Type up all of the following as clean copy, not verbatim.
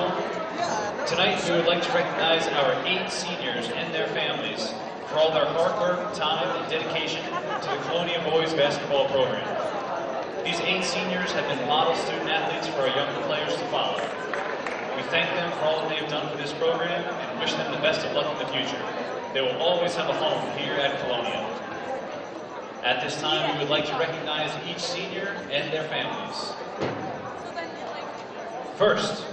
School. Tonight, we would like to recognize our 8 seniors and their families for all their hard work, time, and dedication to the Colonia Boys Basketball Program. These 8 seniors have been model student athletes for our younger players to follow. We thank them for all that they have done for this program and wish them the best of luck in the future. They will always have a home here at Colonia. At this time, we would like to recognize each senior and their families. First,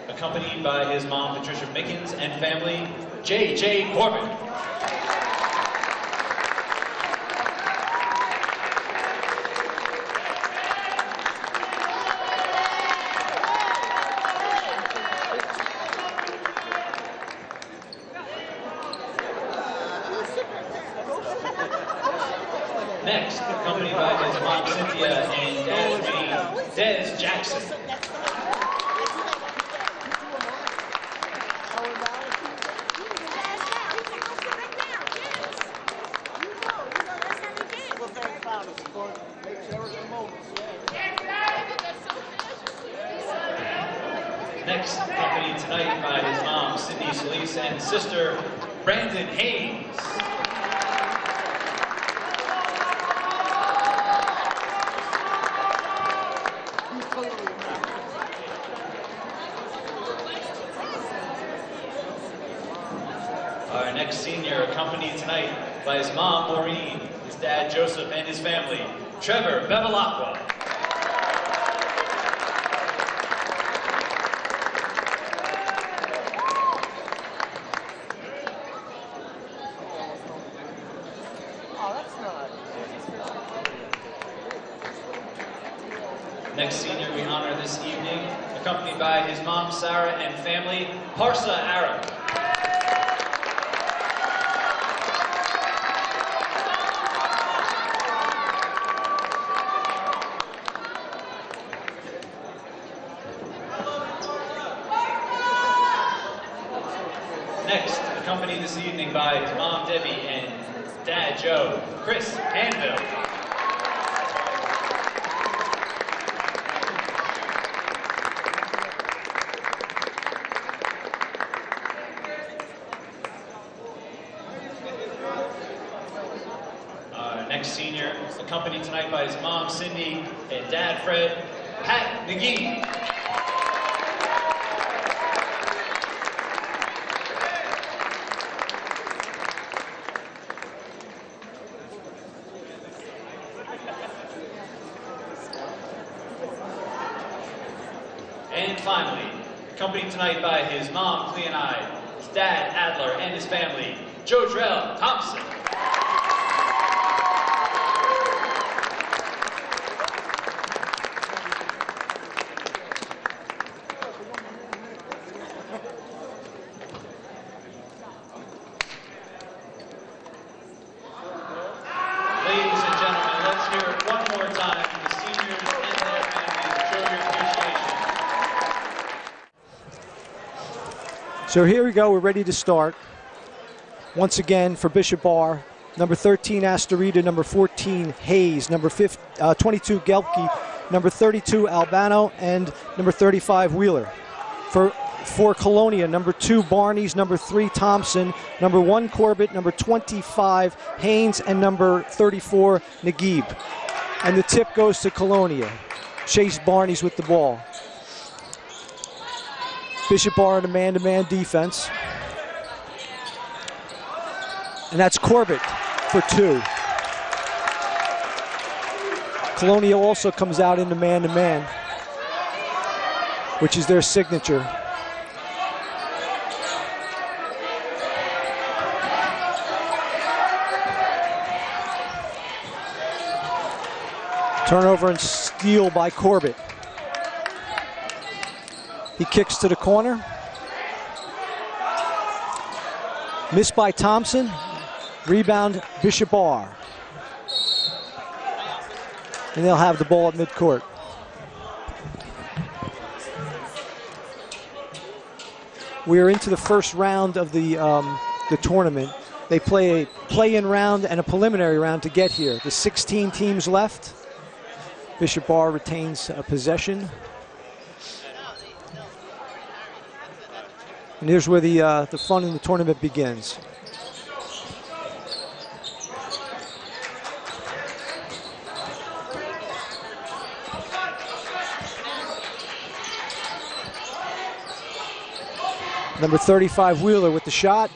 accompanied by his mom, Patricia Mickens, and family, J.J. Corbin. Next, accompanied by his mom, Cynthia, and dad, Des Jackson. Next, accompanied tonight by his mom, Sydney Solis, and sister, Brandon Hayes. Our next senior, accompanied tonight by his mom, Maureen, his dad, Joseph, and his family, Trevor Bevilacqua. Next senior we honor this evening, accompanied by his mom, Sarah, and family, Parsa Arab. Next, accompanied this evening by his mom, Debbie, and dad, Joe, Chris Anvil. Next senior, accompanied tonight by his mom, Cindy, and dad, Fred, Pat McGee. And finally, accompanied tonight by his mom, Cleonide, his dad, Adler, and his family, Jodrell Thompson. Ladies and gentlemen, let's hear it one more time for the seniors and their families to show your appreciation. So here we go, we're ready to start. Once again for Bishop Ahr, number 13 Astorita, number 14 Hayes, number 22 Gelke, number 32 Albano, and number 35 Wheeler. For Colonia, number 2 Barneys, number 3 Thompson, number 1 Corbett, number 25 Haynes, and number 34 Naguib. And the tip goes to Colonia. Chase Barneys with the ball. Bishop Ahr in a man-to-man defense. And that's Corbett for 2. Colonia also comes out in the man-to-man, which is their signature. Turnover and steal by Corbett. He kicks to the corner. Missed by Thompson. Rebound, Bishop Ahr. And they'll have the ball at midcourt. We are into the first round of the tournament. They play a play-in round and a preliminary round to get here. The 16 teams left. Bishop Ahr retains possession. And here's where the fun in the tournament begins. Number 35, Wheeler with the shot,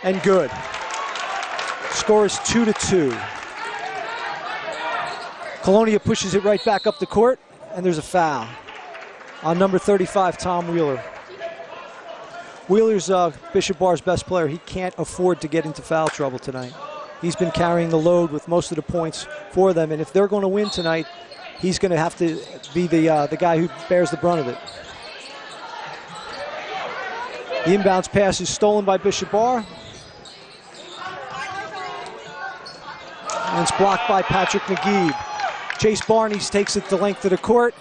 and good. Score is 2-2. Colonia pushes it right back up the court, and there's a foul on number 35, Tom Wheeler. Wheeler's Bishop Ahr's best player. He can't afford to get into foul trouble tonight. He's been carrying the load with most of the points for them, and if they're going to win tonight, he's going to have to be the guy who bears the brunt of it. The inbounds pass is stolen by Bishop Ahr. And it's blocked by Patrick Naguib. Chase Barnes takes it the length of the court.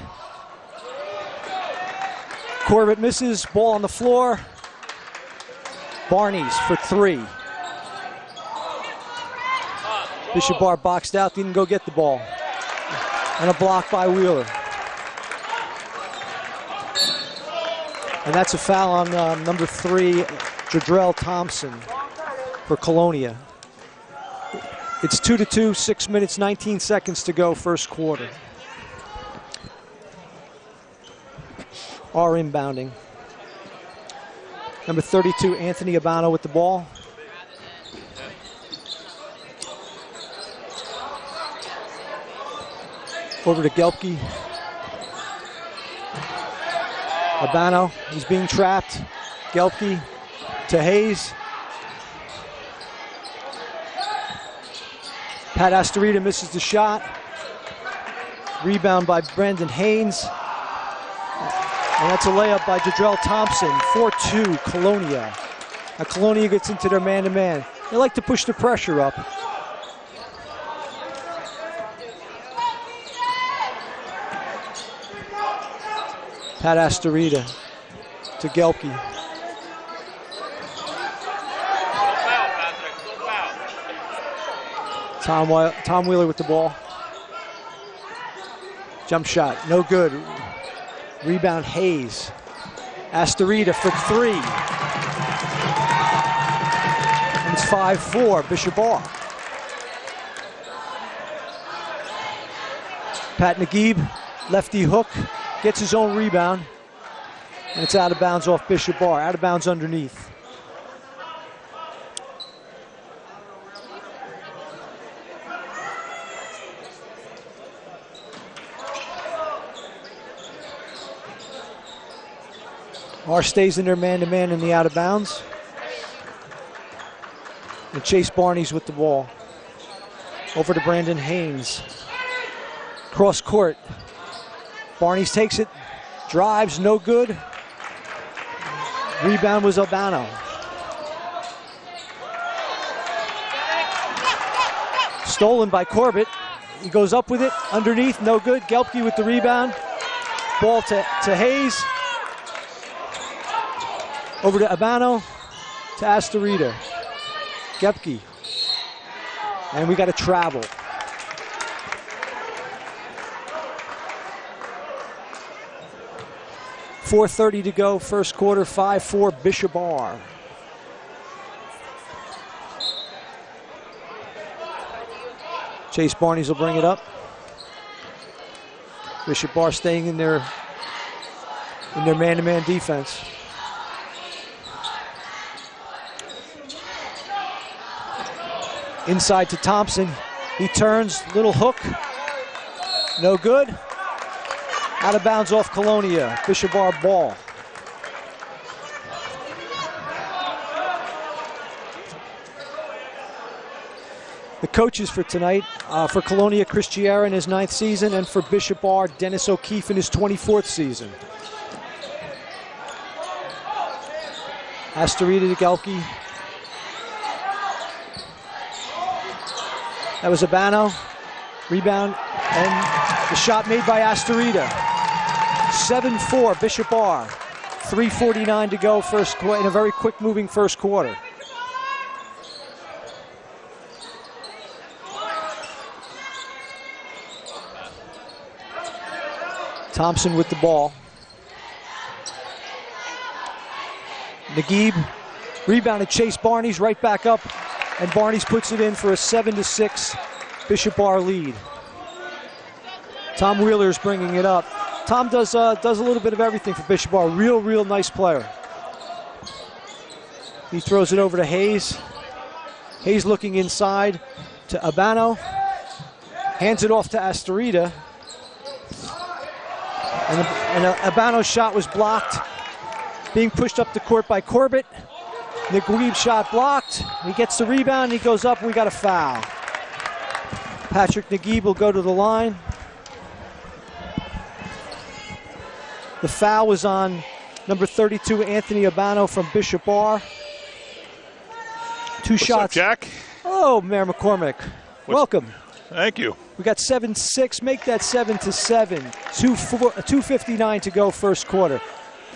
Corbett misses, ball on the floor. Barnes for three. Bishop Ahr boxed out, didn't go get the ball. And a block by Wheeler. And that's a foul on number 3, Jadrell Thompson for Colonia. It's 2-2, 6 minutes, 19 seconds to go, first quarter. Ahr inbounding. Number 32, Anthony Abano with the ball. Over to Gelpke. Abano, he's being trapped. Gelpke to Hayes. Pat Astorita misses the shot. Rebound by Brandon Haynes. And that's a layup by Jadrell Thompson. 4-2 Colonia. Now Colonia gets into their man-to-man. They like to push the pressure up. Pat Astorita to Gelpke. Tom Wheeler with the ball. Jump shot, no good. Rebound Hayes. Astorita for three. And it's 5-4, Bishop Ahr. Pat Naguib, lefty hook. Gets his own rebound, and it's out of bounds off Bishop Ahr, out of bounds underneath. Ahr stays in their man-to-man in the out of bounds. And Chase Barnes with the ball. Over to Brandon Haynes. Cross court. Barnes takes it, drives, no good. Rebound was Abano. Stolen by Corbett. He goes up with it, underneath, no good. Gelpke with the rebound. Ball to Hayes. Over to Abano, to Astorita. Gelpke. And we got to travel. 4:30 to go, first quarter, 5-4 Bishop Ahr. Chase Barnes will bring it up. Bishop Ahr staying in their man-to-man defense. Inside to Thompson. He turns, little hook. No good. Out of bounds off Colonia. Bishop Ahr ball. The coaches for tonight, for Colonia, Chris Chiara in his 9th season, and for Bishop Ahr, Dennis O'Keefe in his 24th season. Astorita to Gelpke. That was Abano. Rebound, and the shot made by Astorita. 7-4 Bishop Ahr. 3:49 to go first quarter, in a very quick moving first quarter. Thompson with the ball. Naguib rebounded Chase Barney's right back up, and Barney's puts it in for a 7-6 Bishop Ahr lead. Tom Wheeler's bringing it up. Tom does a little bit of everything for Bishop Ahr. Real nice player. He throws it over to Hayes. Hayes looking inside to Abano. Hands it off to Astorita. And Abano's shot was blocked. Being pushed up the court by Corbett. Naguib's shot blocked. He gets the rebound. He goes up, and we got a foul. Patrick Naguib will go to the line. The foul was on number 32, Anthony Abano from Bishop Ahr. What's shots. Up, Jack? Oh, Mayor McCormick. Welcome. Thank you. We got 7-6. Make that 7-7. 2:59 to go first quarter.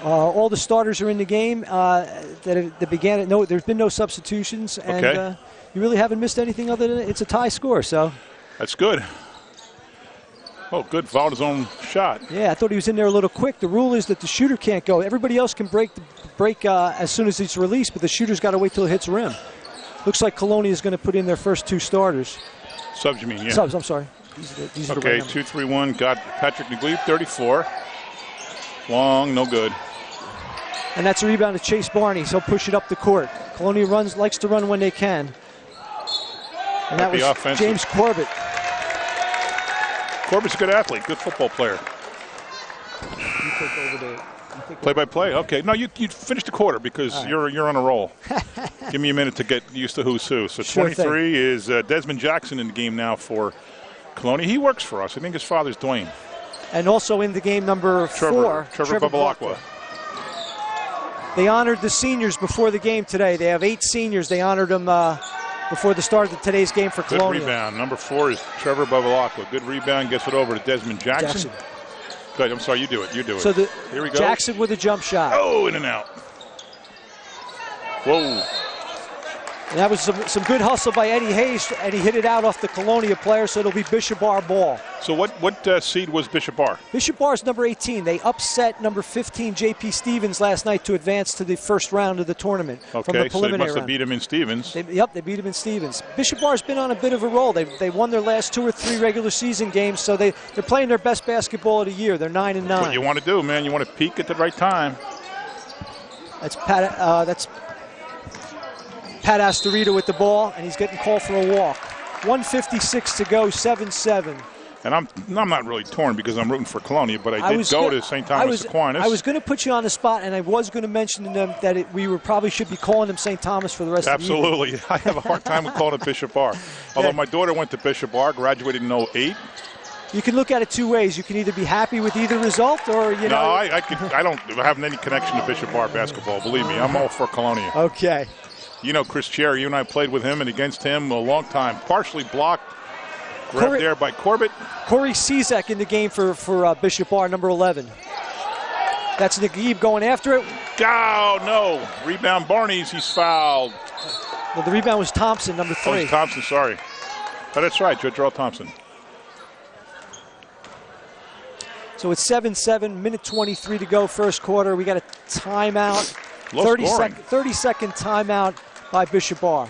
All the starters are in the game that began at there's been no substitutions, and you really haven't missed anything other than it's a tie score. So that's good. Oh, good. Fouled his own shot. Yeah, I thought he was in there a little quick. The rule is that the shooter can't go. Everybody else can break as soon as it's released, but the shooter's got to wait till it hits rim. Looks like Colonia is going to put in their first two starters. Subs, you mean? Yeah. Subs. I'm sorry. These are the right 2-3-1. Got Patrick Naguib, 34. Long, no good. And that's a rebound to Chase Barney. So he'll push it up the court. Colonia likes to run when they can. And that was offensive. James Corbett. Corbett's a good athlete, good football player. You take over the play-by-play. Okay, no, you finish the quarter because you're on a roll. Give me a minute to get used to who's who. So sure 23 is Desmond Jackson in the game now for Colonia. He works for us. I think his father's Dwayne. And also in the game number 4, Trevor Babalakwa. They honored the seniors before the game today. They have 8 seniors. They honored them before the start of today's game for Colonia. Good rebound. Number 4 is Trevor Babalakwa. Good rebound. Gets it over to Desmond Jackson. Good. I'm sorry. You do it. So here we go. Jackson with a jump shot. Oh, in and out. Whoa. And that was some good hustle by Eddie Hayes, and he hit it out off the Colonia player, so it'll be Bishop Ahr ball. So what seed was Bishop Ahr? Bishop Ahr is number 18. They upset number 15, J.P. Stevens, last night to advance to the first round of the tournament. Okay, from the preliminary so they must have round. beat him in Stevens. They beat him in Stevens. Bishop Ahr's been on a bit of a roll. They won their last 2 or 3 regular season games, so they're playing their best basketball of the year. They're 9-9. That's what you want to do, man. You want to peak at the right time. That's Pat Astorita with the ball, and he's getting called for a walk. 1:56 to go, 7-7. And I'm not really torn because I'm rooting for Colonia, but I did go to St. Thomas Aquinas. I was going to put you on the spot, and I was going to mention to them that we probably should be calling them St. Thomas for the rest of the year. Absolutely. I have a hard time with calling it Bishop Ahr. Although my daughter went to Bishop Ahr, graduated in 08. You can look at it 2 ways. You can either be happy with either result, or you know. No, I don't have any connection to Bishop Ahr basketball. Believe me, I'm all for Colonia. Okay. You know Chris Cherry, you and I played with him and against him a long time. Partially blocked, grabbed there by Corbett. Corey Cizek in the game for Bishop Ahr, number 11. That's Naguib going after it. Oh, no. Rebound Barney's, he's fouled. Well, the rebound was Thompson, number 3. Oh, it's Thompson, sorry. Oh, that's right, Judge Earl Thompson. So it's 7-7, minute 23 to go, first quarter. We got a timeout. 30-second timeout by Bishop Ahr.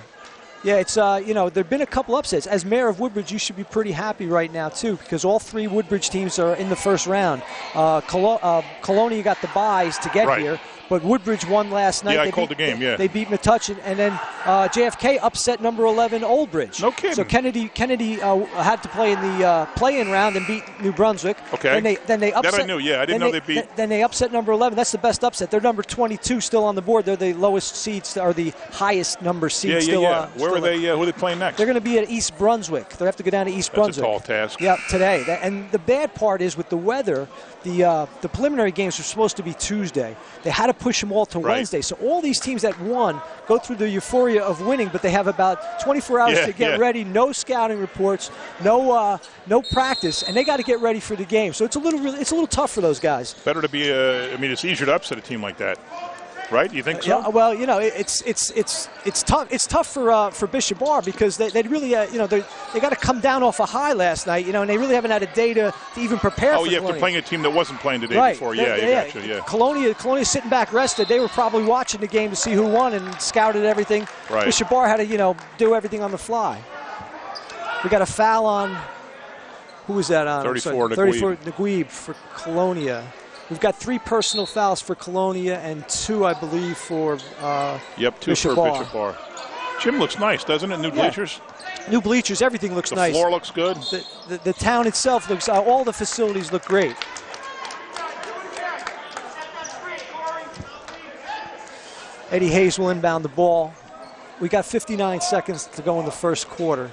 Yeah, it's, there have been a couple upsets. As mayor of Woodbridge, you should be pretty happy right now, too, because all 3 Woodbridge teams are in the first round. Colonia got the byes to get here, but Woodbridge won last night. Yeah, I called the game, They beat Metuchen, and then JFK upset number 11, Old Bridge. No kidding. So Kennedy had to play in the play-in round and beat New Brunswick. Okay. Then they upset. That I knew, yeah. I didn't know they beat. Then they upset number 11. That's the best upset. They're number 22 still on the board. They're the lowest seeds, or the highest number seed still. Where are they? Who are they playing next? They're going to be at East Brunswick. They have to go down to East Brunswick. That's a tall task. Yeah, today. And the bad part is with the weather, the preliminary games were supposed to be Tuesday. They had to push them all to Wednesday. So all these teams that won go through the euphoria of winning, but they have about 24 hours to get ready. No scouting reports, no practice, and they got to get ready for the game. So it's a little tough for those guys. Better to be it's easier to upset a team like that. right? You think so? Yeah, well, you know, it's tough. It's tough for Bishop Ahr because they really, you know, they got to come down off a high last night, you know, and they really haven't had a day to even prepare for yeah, Colonia. they're playing a team that wasn't playing the day Right. before. Yeah. Colonia sitting back rested. They were probably watching the game to see who won and scouted everything. Right. Bishop Ahr had to, you know, do everything on the fly. We got a foul on, who was that on? 34 Naguib for Colonia. We've got 3 personal fouls for Colonia and 2, I believe, for 2 Bishop for Ahr. Bishop Ahr. Gym looks nice, doesn't it? New bleachers? New bleachers, everything looks nice. The floor looks good. The town itself looks, all the facilities look great. Eddie Hayes will inbound the ball. We got 59 seconds to go in the first quarter.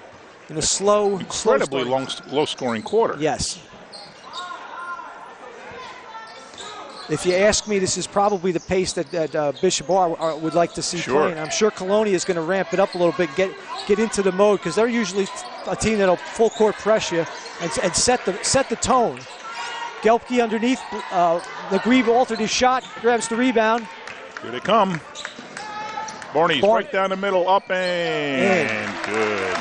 In a incredibly low-scoring quarter. Yes. If you ask me, this is probably the pace that Bishop Ahr would like to see playing. I'm sure Colonia is going to ramp it up a little bit, get into the mode, because they're usually a team that'll full court press you and set the tone. Gelpke underneath. Naguib altered his shot, grabs the rebound. Here they come. Barney's right down the middle, up and good.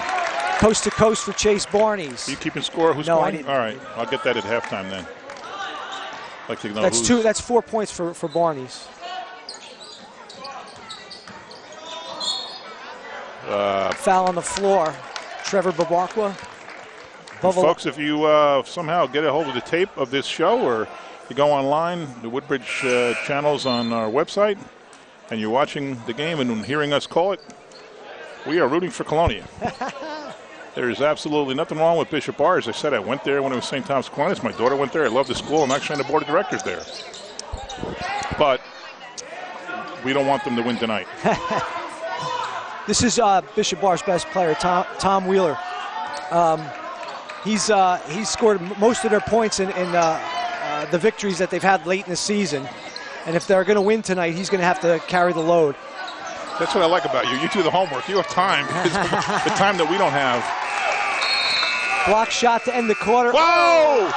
Coast to coast for Chase Barney's. Are you keeping score? Who's scoring? All right, I'll get that at halftime then. I'd like to know That's 4 points for Barney's. Foul on the floor. Trevor Babakwa. Folks, if you somehow get a hold of the tape of this show, or you go online, the Woodbridge Channels on our website, and you're watching the game and hearing us call it, we are rooting for Colonia. There's absolutely nothing wrong with Bishop Ahr. As I said, I went there when it was St. Thomas Aquinas. My daughter went there. I love the school. I'm actually on the board of directors there. But we don't want them to win tonight. This is Bishop Ahr's best player, Tom Wheeler. He's scored most of their points in the victories that they've had late in the season. And if they're going to win tonight, he's going to have to carry the load. That's what I like about you. You do the homework. You have time. The time that we don't have. Block shot to end the quarter. Whoa!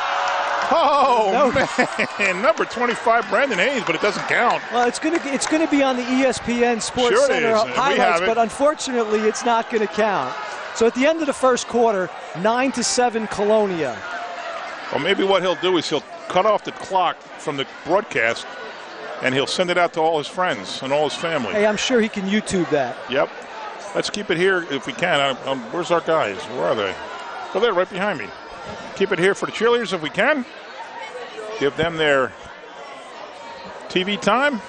Oh, man. Number 25, Brandon Haynes, but it doesn't count. Well, it's gonna be on the ESPN Sports Center highlights, but unfortunately it's not going to count. So at the end of the first quarter, 9-7 Colonia. Well, maybe what he'll do is he'll cut off the clock from the broadcast, and he'll send it out to all his friends and all his family. Hey, I'm sure he can YouTube that. Yep. Let's keep it here if we can. Where's our guys? Where are they? Oh, they're right behind me. Keep it here for the cheerleaders if we can. Give them their TV time.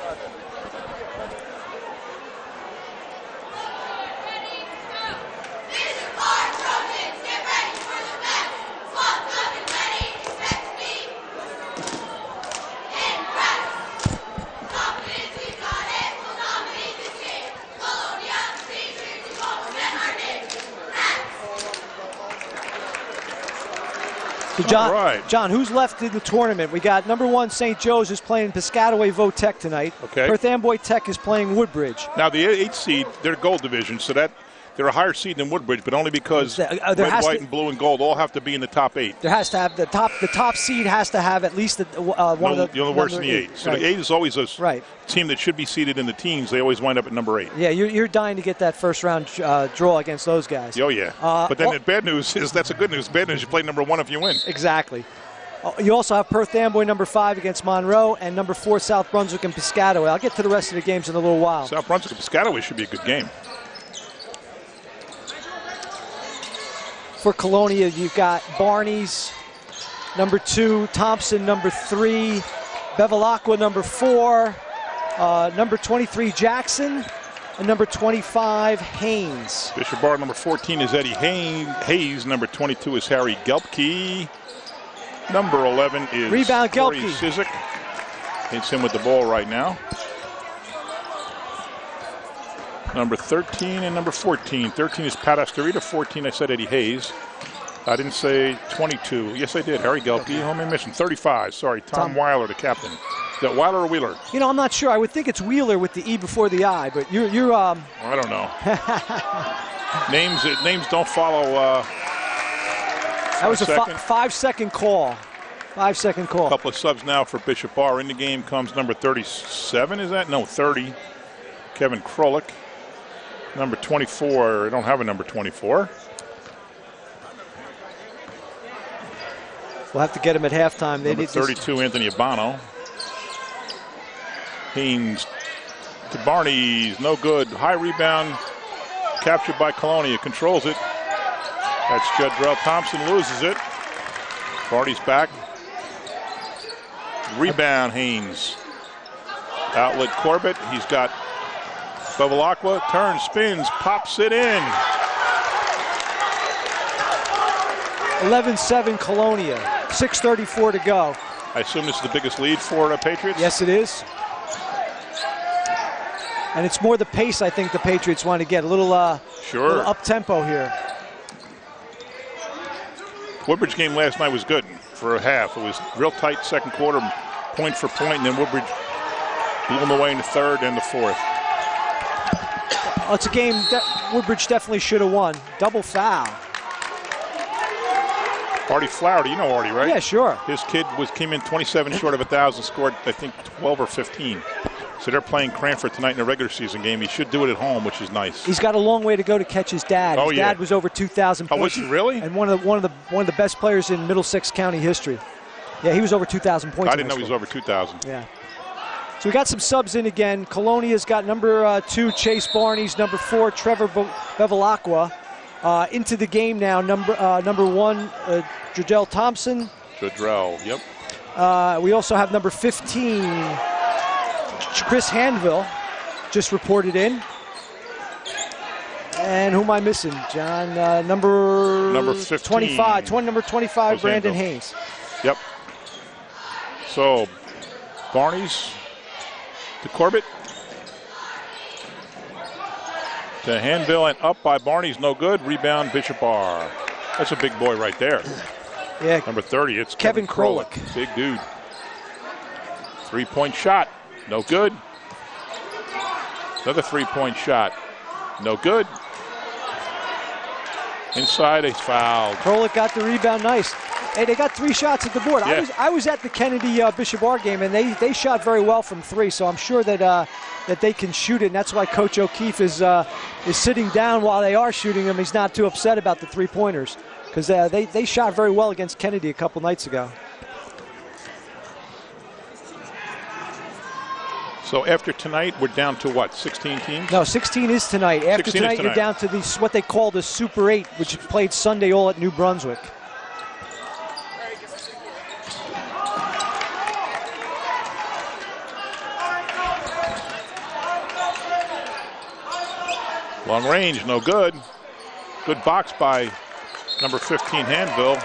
So John, who's left in the tournament? We got number 1 St. Joe's is playing Piscataway Votech tonight. Okay. Perth Amboy Tech is playing Woodbridge. Now the 8th seed, they're gold division, so that they're a higher seed than Woodbridge, but only because red, white, and blue and gold all have to be in the top 8. There has to have the top seed has to have at least one of the. You're worse than the 8. So right. the 8 is always a team that should be seeded in the teens. They always wind up at number 8. Yeah, you're dying to get that first round draw against those guys. Oh yeah. But then the bad news is that's a good news. Bad news, you play number 1 if you win. Exactly. You also have Perth Amboy number 5 against Monroe and number 4 South Brunswick and Piscataway. I'll get to the rest of the games in a little while. South Brunswick and Piscataway should be a good game. For Colonia, you've got Barney's number 2, Thompson number 3, Bevilacqua number 4, number 23 Jackson, and number 25 Haynes. Bishop Ahr number 14 is Eddie Hayes. Number 22 is Harry Gelpke. Number 11 is Rebound Corey Gelpke. Sizik. It's him with the ball right now. Number 13 and number 14. 13 is Pat Astorita. 14, I said Eddie Hayes. I didn't say 22. Yes, I did. Harry Gelpke, home mission. 35, sorry. Tom Weiler, the captain. Is that Weiler or Wheeler? You know, I'm not sure. I would think it's Wheeler with the E before the I, but you're I don't know. names don't follow. That was a 5-second call. 5-second call. A couple of subs now for Bishop Ahr. In the game comes number 37, is that? No, 30. Kevin Krolik. Number 24, I don't have a number 24. We'll have to get him at halftime. Number 32, Anthony Abano. Haynes to Barnes, no good. High rebound, captured by Colonia, controls it. That's Judrell Thompson, loses it. Barnes back. Rebound, Haynes. Outlet Corbett, he's got Bevilacqua, turns, spins, pops it in. 11-7 Colonia, 6:34 to go. I assume this is the biggest lead for the Patriots? Yes, it is. And it's more the pace I think the Patriots want to get. A little, little up-tempo here. Woodbridge game last night was good for a half. It was real tight second quarter, point for point, and then Woodbridge blew them away in the third and the fourth. Oh, it's a game that Woodbridge definitely should have won. Double foul. Artie Flaherty, you know Artie, right? Yeah, sure. His kid came in 27 short of 1,000, scored, I think, 12 or 15. So they're playing Cranford tonight in a regular season game. He should do it at home, which is nice. He's got a long way to go to catch his dad. Oh, his dad was over 2,000 points. Oh, was he really? And one of the best players in Middlesex County history. Yeah, he was over 2,000 points. I didn't know he was over 2,000. Yeah. So we got some subs in again. Colonia's got number 2, Chase Barnes, number 4, Trevor Bevilacqua. Into the game now, number 1, Judrell Thompson. Judrell, yep. We also have number 15, Chris Hanville, just reported in. And who am I missing? John, number 15. 25, number 25, Brandon Hanville. Haynes. Yep. So, Barnes to Corbett. To Hanville and up by Barnes, no good. Rebound, Bishop Ahr. That's a big boy right there. Yeah. Number 30, it's Kevin Krolik. Big dude. 3-point shot, no good. Another 3-point shot, no good. Inside, he's fouled. Krolik got the rebound, nice. Hey, they got 3 shots at the board. Yeah. I was at the Kennedy Bishop Ahr game, and they shot very well from 3. So I'm sure that that they can shoot it, and that's why Coach O'Keefe is sitting down while they are shooting them. He's not too upset about the 3-pointers because they shot very well against Kennedy a couple nights ago. So after tonight, we're down to what, 16 teams? No, 16 is tonight. After 16 tonight, you're down to what they call the Super 8, which is played Sunday all at New Brunswick. Long range, no good. Good box by number 15, Hanville.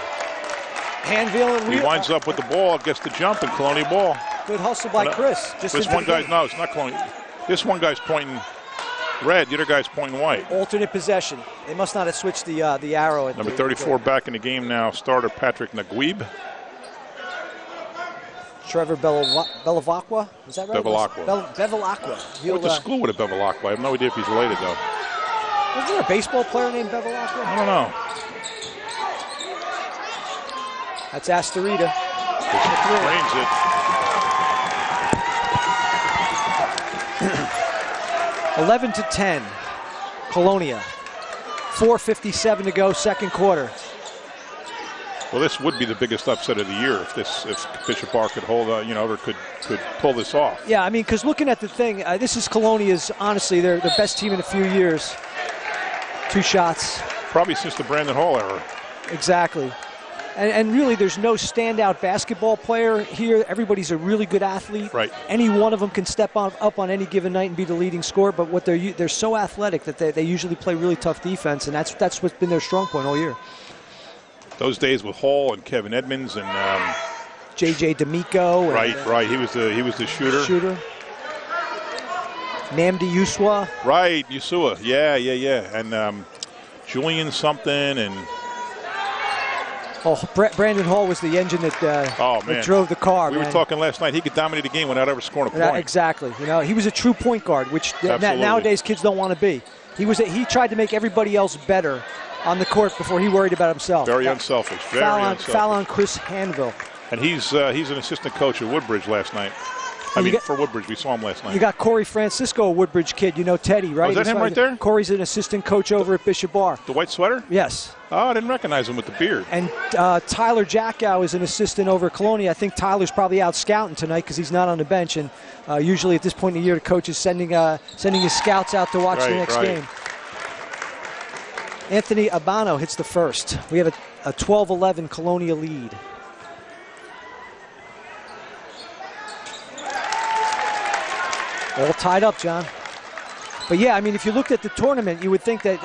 He winds up with the ball, gets the jump, and Colonia ball. Good hustle by Chris. This one guy's, no, it's not Colonia. This one guy's pointing red, the other guy's pointing white. Alternate possession. They must not have switched the arrow. Number 34 back in the game now, starter Patrick Naguib. Trevor Bevilacqua, is that right? Bevilacqua. Bevilacqua. Went to school with a Bevilacqua. I have no idea if he's related, though. Is there a baseball player named Bevilacqua? I don't know. That's Astorita. Drains it. 11-10, Colonia. 4:57 to go, second quarter. Well, this would be the biggest upset of the year if Bishop Ahr could hold, or could pull this off. Yeah, I mean, because looking at the thing, this is Colonia's, honestly, they're the best team in a few years. 2 shots. Probably since the Brandon Hall era. Exactly. And really, there's no standout basketball player here. Everybody's a really good athlete. Right. Any one of them can step up on any given night and be the leading scorer. But what they're so athletic that they usually play really tough defense, and that's what's been their strong point all year. Those days with Hall and Kevin Edmonds and J.J. D'Amico. Right. He was the shooter. Namdi Yuswa. Right, Yusua. Yeah. And Julian something and. Oh, Brandon Hall was the engine that drove the car. We were talking last night. He could dominate a game without ever scoring a point. Exactly. He was a true point guard, which nowadays kids don't want to be. He tried to make everybody else better on the court before he worried about himself. Very unselfish. Foul on Chris Hanville. And he's an assistant coach at Woodbridge last night. For Woodbridge, we saw him last night. You got Corey Francisco, a Woodbridge kid. You know Teddy, right? Oh, is that him right there? Corey's an assistant coach over at Bishop Ahr. The white sweater? Yes. Oh, I didn't recognize him with the beard. And Tyler Jackow is an assistant over at Colonia. I think Tyler's probably out scouting tonight because he's not on the bench. And usually at this point in the year, the coach is sending his scouts out to watch the next game. Anthony Abano hits the first. We have a 12-11 Colonia lead. All tied up, John. But yeah, I mean, if you looked at the tournament, you would think that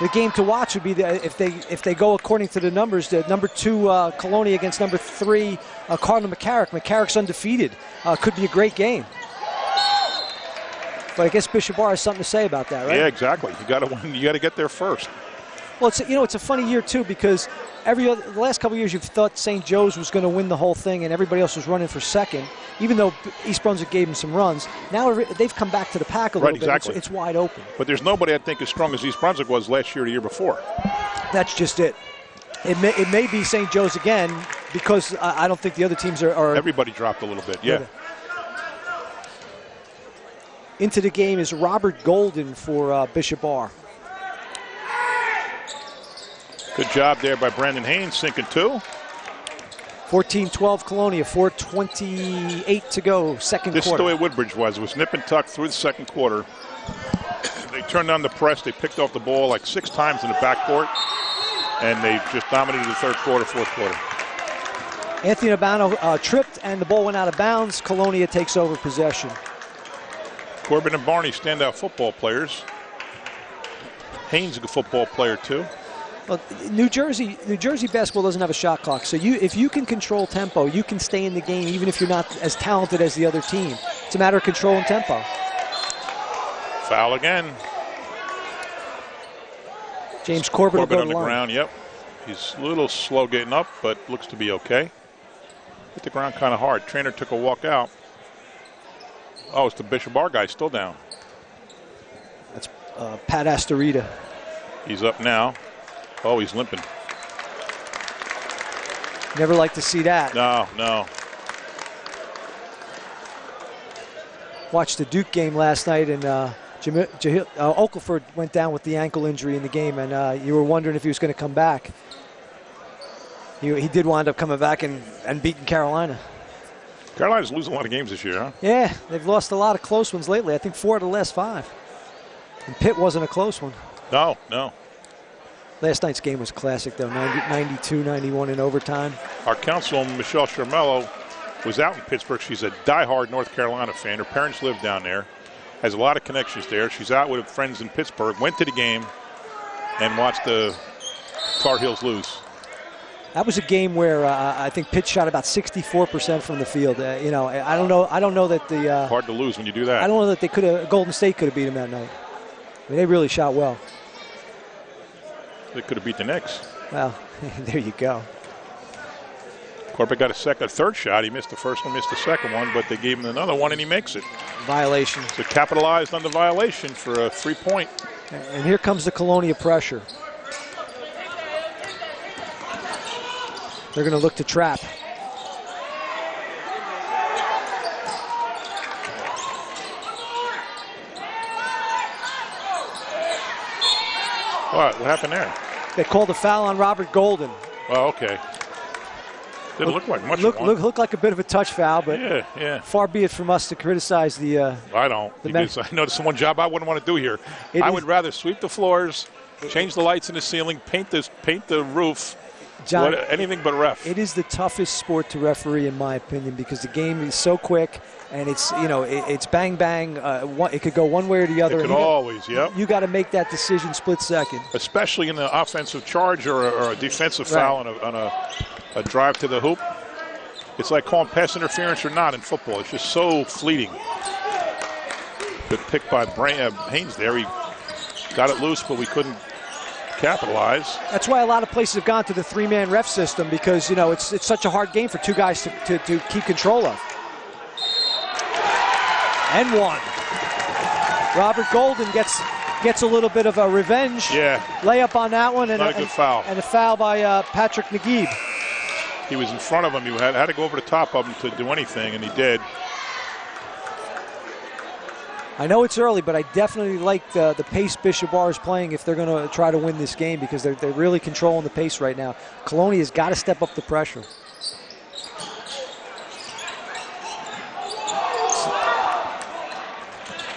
the game to watch would be if they go according to the numbers, the number 2 Colonia against number 3 Cardinal McCarrick. McCarrick's undefeated. Could be a great game. But I guess Bishop Ahr has something to say about that, right? Yeah, exactly. You got to win. You got to get there first. Well, it's a funny year too because the last couple of years you've thought St. Joe's was going to win the whole thing and everybody else was running for second, even though East Brunswick gave them some runs. Now they've come back to the pack a little bit. Exactly. It's wide open. But there's nobody I think as strong as East Brunswick was last year or the year before. That's just it. It may be St. Joe's again because I don't think the other teams are. Everybody dropped a little bit. Yeah. Into the game is Robert Golden for Bishop Ahr. Good job there by Brandon Haynes, sinking 2. 14-12 Colonia, 4:28 to go, second quarter. This is the way Woodbridge was. It was nip and tuck through the second quarter. They turned on the press. They picked off the ball like 6 times in the backcourt, and they just dominated the third quarter, fourth quarter. Anthony Abano tripped, and the ball went out of bounds. Colonia takes over possession. Corbin and Barney, standout football players. Haynes, a good football player, too. Well, New Jersey basketball doesn't have a shot clock, so if you can control tempo, you can stay in the game even if you're not as talented as the other team. It's a matter of controlling tempo. Foul again. James Corbin will go on the ground, yep. He's a little slow getting up, but looks to be okay. Hit the ground kind of hard. Trainer took a walk out. Oh, it's the Bishop Ahr guy still down. That's Pat Astorita. He's up now. Oh, he's limping. Never like to see that. No. Watched the Duke game last night, and Oakleford went down with the ankle injury in the game, and you were wondering if he was going to come back. He did wind up coming back and beating Carolina. Carolina's losing a lot of games this year, huh? Yeah, they've lost a lot of close ones lately. I think 4 of the last 5. And Pitt wasn't a close one. No. Last night's game was classic, though, 92-91 in overtime. Our councilwoman, Michelle Shermello, was out in Pittsburgh. She's a diehard North Carolina fan. Her parents live down there, has a lot of connections there. She's out with friends in Pittsburgh, went to the game, and watched the Tar Heels lose. That was a game where I think Pitt shot about 64% from the field. I don't know that the hard to lose when you do that. I don't know that Golden State could have beat them that night. I mean, they really shot well. They could have beat the Knicks. Well, there you go. Corbett got a third shot. He missed the first one, missed the second one, but they gave him another one, and he makes it. Violation. So capitalized on the violation for a 3-point. And here comes the Colonia pressure. They're going to look to trap. What happened there? They called a foul on Robert Golden. Oh, okay. Didn't look like much. Looked like a bit of a touch foul, but yeah. Far be it from us to criticize the. I don't. Because I know this is one job I wouldn't want to do here. I would rather sweep the floors, change the lights in the ceiling, paint the roof. John, anything but ref. It is the toughest sport to referee, in my opinion, because the game is so quick and it's bang bang. It could go one way or the other. It could always, yep. You got to make that decision split second. Especially in the offensive charge or a defensive foul on a drive to the hoop. It's like calling pass interference or not in football. It's just so fleeting. Good pick by Haynes there. He got it loose, but we couldn't capitalize. That's why a lot of places have gone to the 3-man ref system because, it's such a hard game for 2 guys to keep control of. And 1. Robert Golden gets a little bit of a revenge layup on that one. And not a good foul. And a foul by Patrick Naguib. he was in front of him. He had to go over the top of him to do anything, and he did. I know it's early, but I definitely like the pace Bishop Ahr is playing if they're going to try to win this game, because they're really controlling the pace right now. Colonia has got to step up the pressure.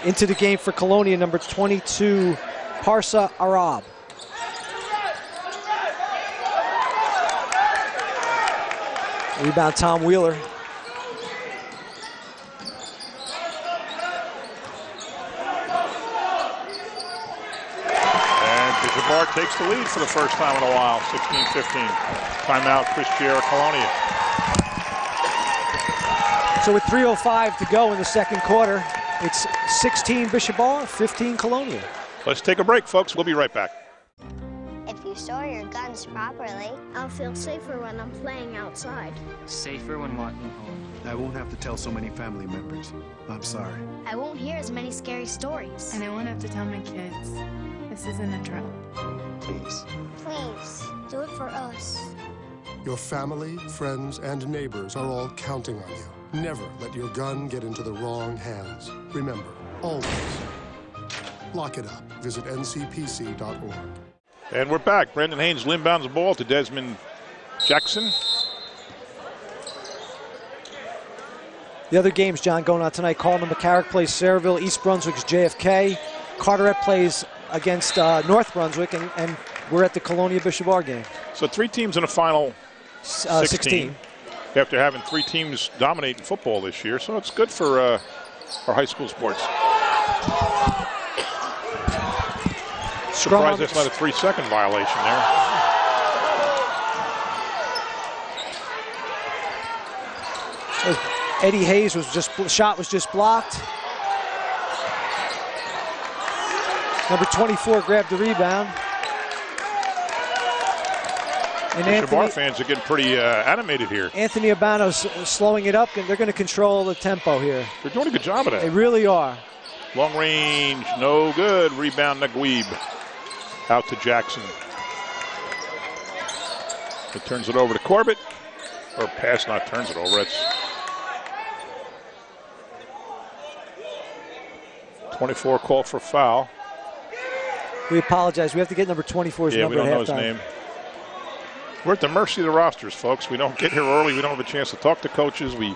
Into the game for Colonia, number 22, Parsa Arab. Rebound, Tom Wheeler. Bishop Ahr takes the lead for the first time in a while, 16-15. Timeout, Chris Giera, Colonia. So with 3:05 to go in the second quarter, it's 16 Bishop Ahr, 15 Colonia. Let's take a break, folks. We'll be right back. If you store your guns properly, I'll feel safer when I'm playing outside. Safer when walking home. I won't have to tell so many family members. I'm sorry. I won't hear as many scary stories. And I won't have to tell my kids. This isn't a drill. Please. please do it for us. Your family, friends, and neighbors are all counting on you. Never let your gun get into the wrong hands. Remember, always, lock it up. Visit ncpc.org. And we're back. Brandon Haynes inbounds the ball to Desmond Jackson. The other games, John, going on tonight. Colonia McCarrick plays Sayreville. East Brunswick's JFK. Carteret plays against North Brunswick, and we're at the Colonia Bishop Ahr game. So 3 teams in the final 16. After having 3 teams dominating football this year, so it's good for our high school sports. Surprised that's not a 3-second violation there. Eddie Hayes shot was just blocked. Number 24 grabbed the rebound. And Bishop Ahr fans are getting pretty animated here. Anthony Abano's slowing it up, and they're going to control the tempo here. They're doing a good job of that. They really are. Long range, no good. Rebound, Naguib. Out to Jackson. It turns it over to Corbett. Or pass, not turns it over. It's 24 call for foul. We apologize. We have to get number 24's yeah, number we don't at know his halftime. name. We're at the mercy of the rosters, folks. We don't get here early. We don't have a chance to talk to coaches. We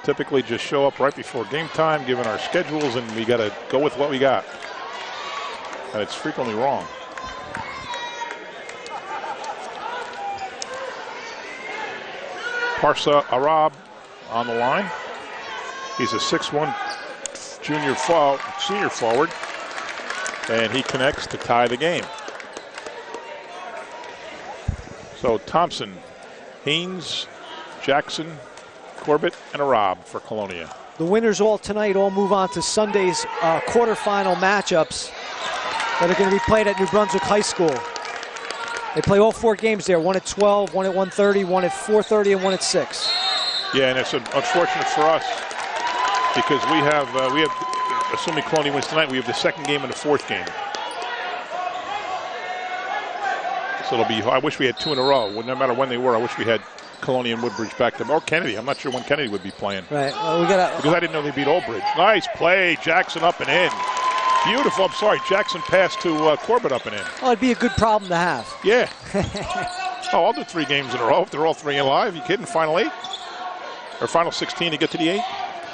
typically just show up right before game time, given our schedules, and we got to go with what we got. And it's frequently wrong. Parsa Arab on the line. He's a 6'1" senior forward, and he connects to tie the game. So Thompson, Haynes, Jackson, Corbett, and Arab for Colonia. The winners all tonight all move on to Sunday's quarterfinal matchups that are going to be played at New Brunswick High School. They play all 4 games there, one at 12, one at 1:30, one at 4:30, and one at 6. Yeah, and it's unfortunate for us because we have, assuming Colonia wins tonight, we have the second game and the 4th game. So it'll be, I wish we had 2 in a row. Well, no matter when they were, I wish we had Colonia and Woodbridge back to them. Or Kennedy. I'm not sure when Kennedy would be playing. Right. Well, because I didn't know they beat Old Bridge. Nice play. Jackson up and in. Beautiful. I'm sorry. Jackson passed to Corbett up and in. Oh, it'd be a good problem to have. Yeah. Oh, I'll do 3 games in a row if they're all 3 and live. You kidding? Final 8? Or final 16 to get to the 8?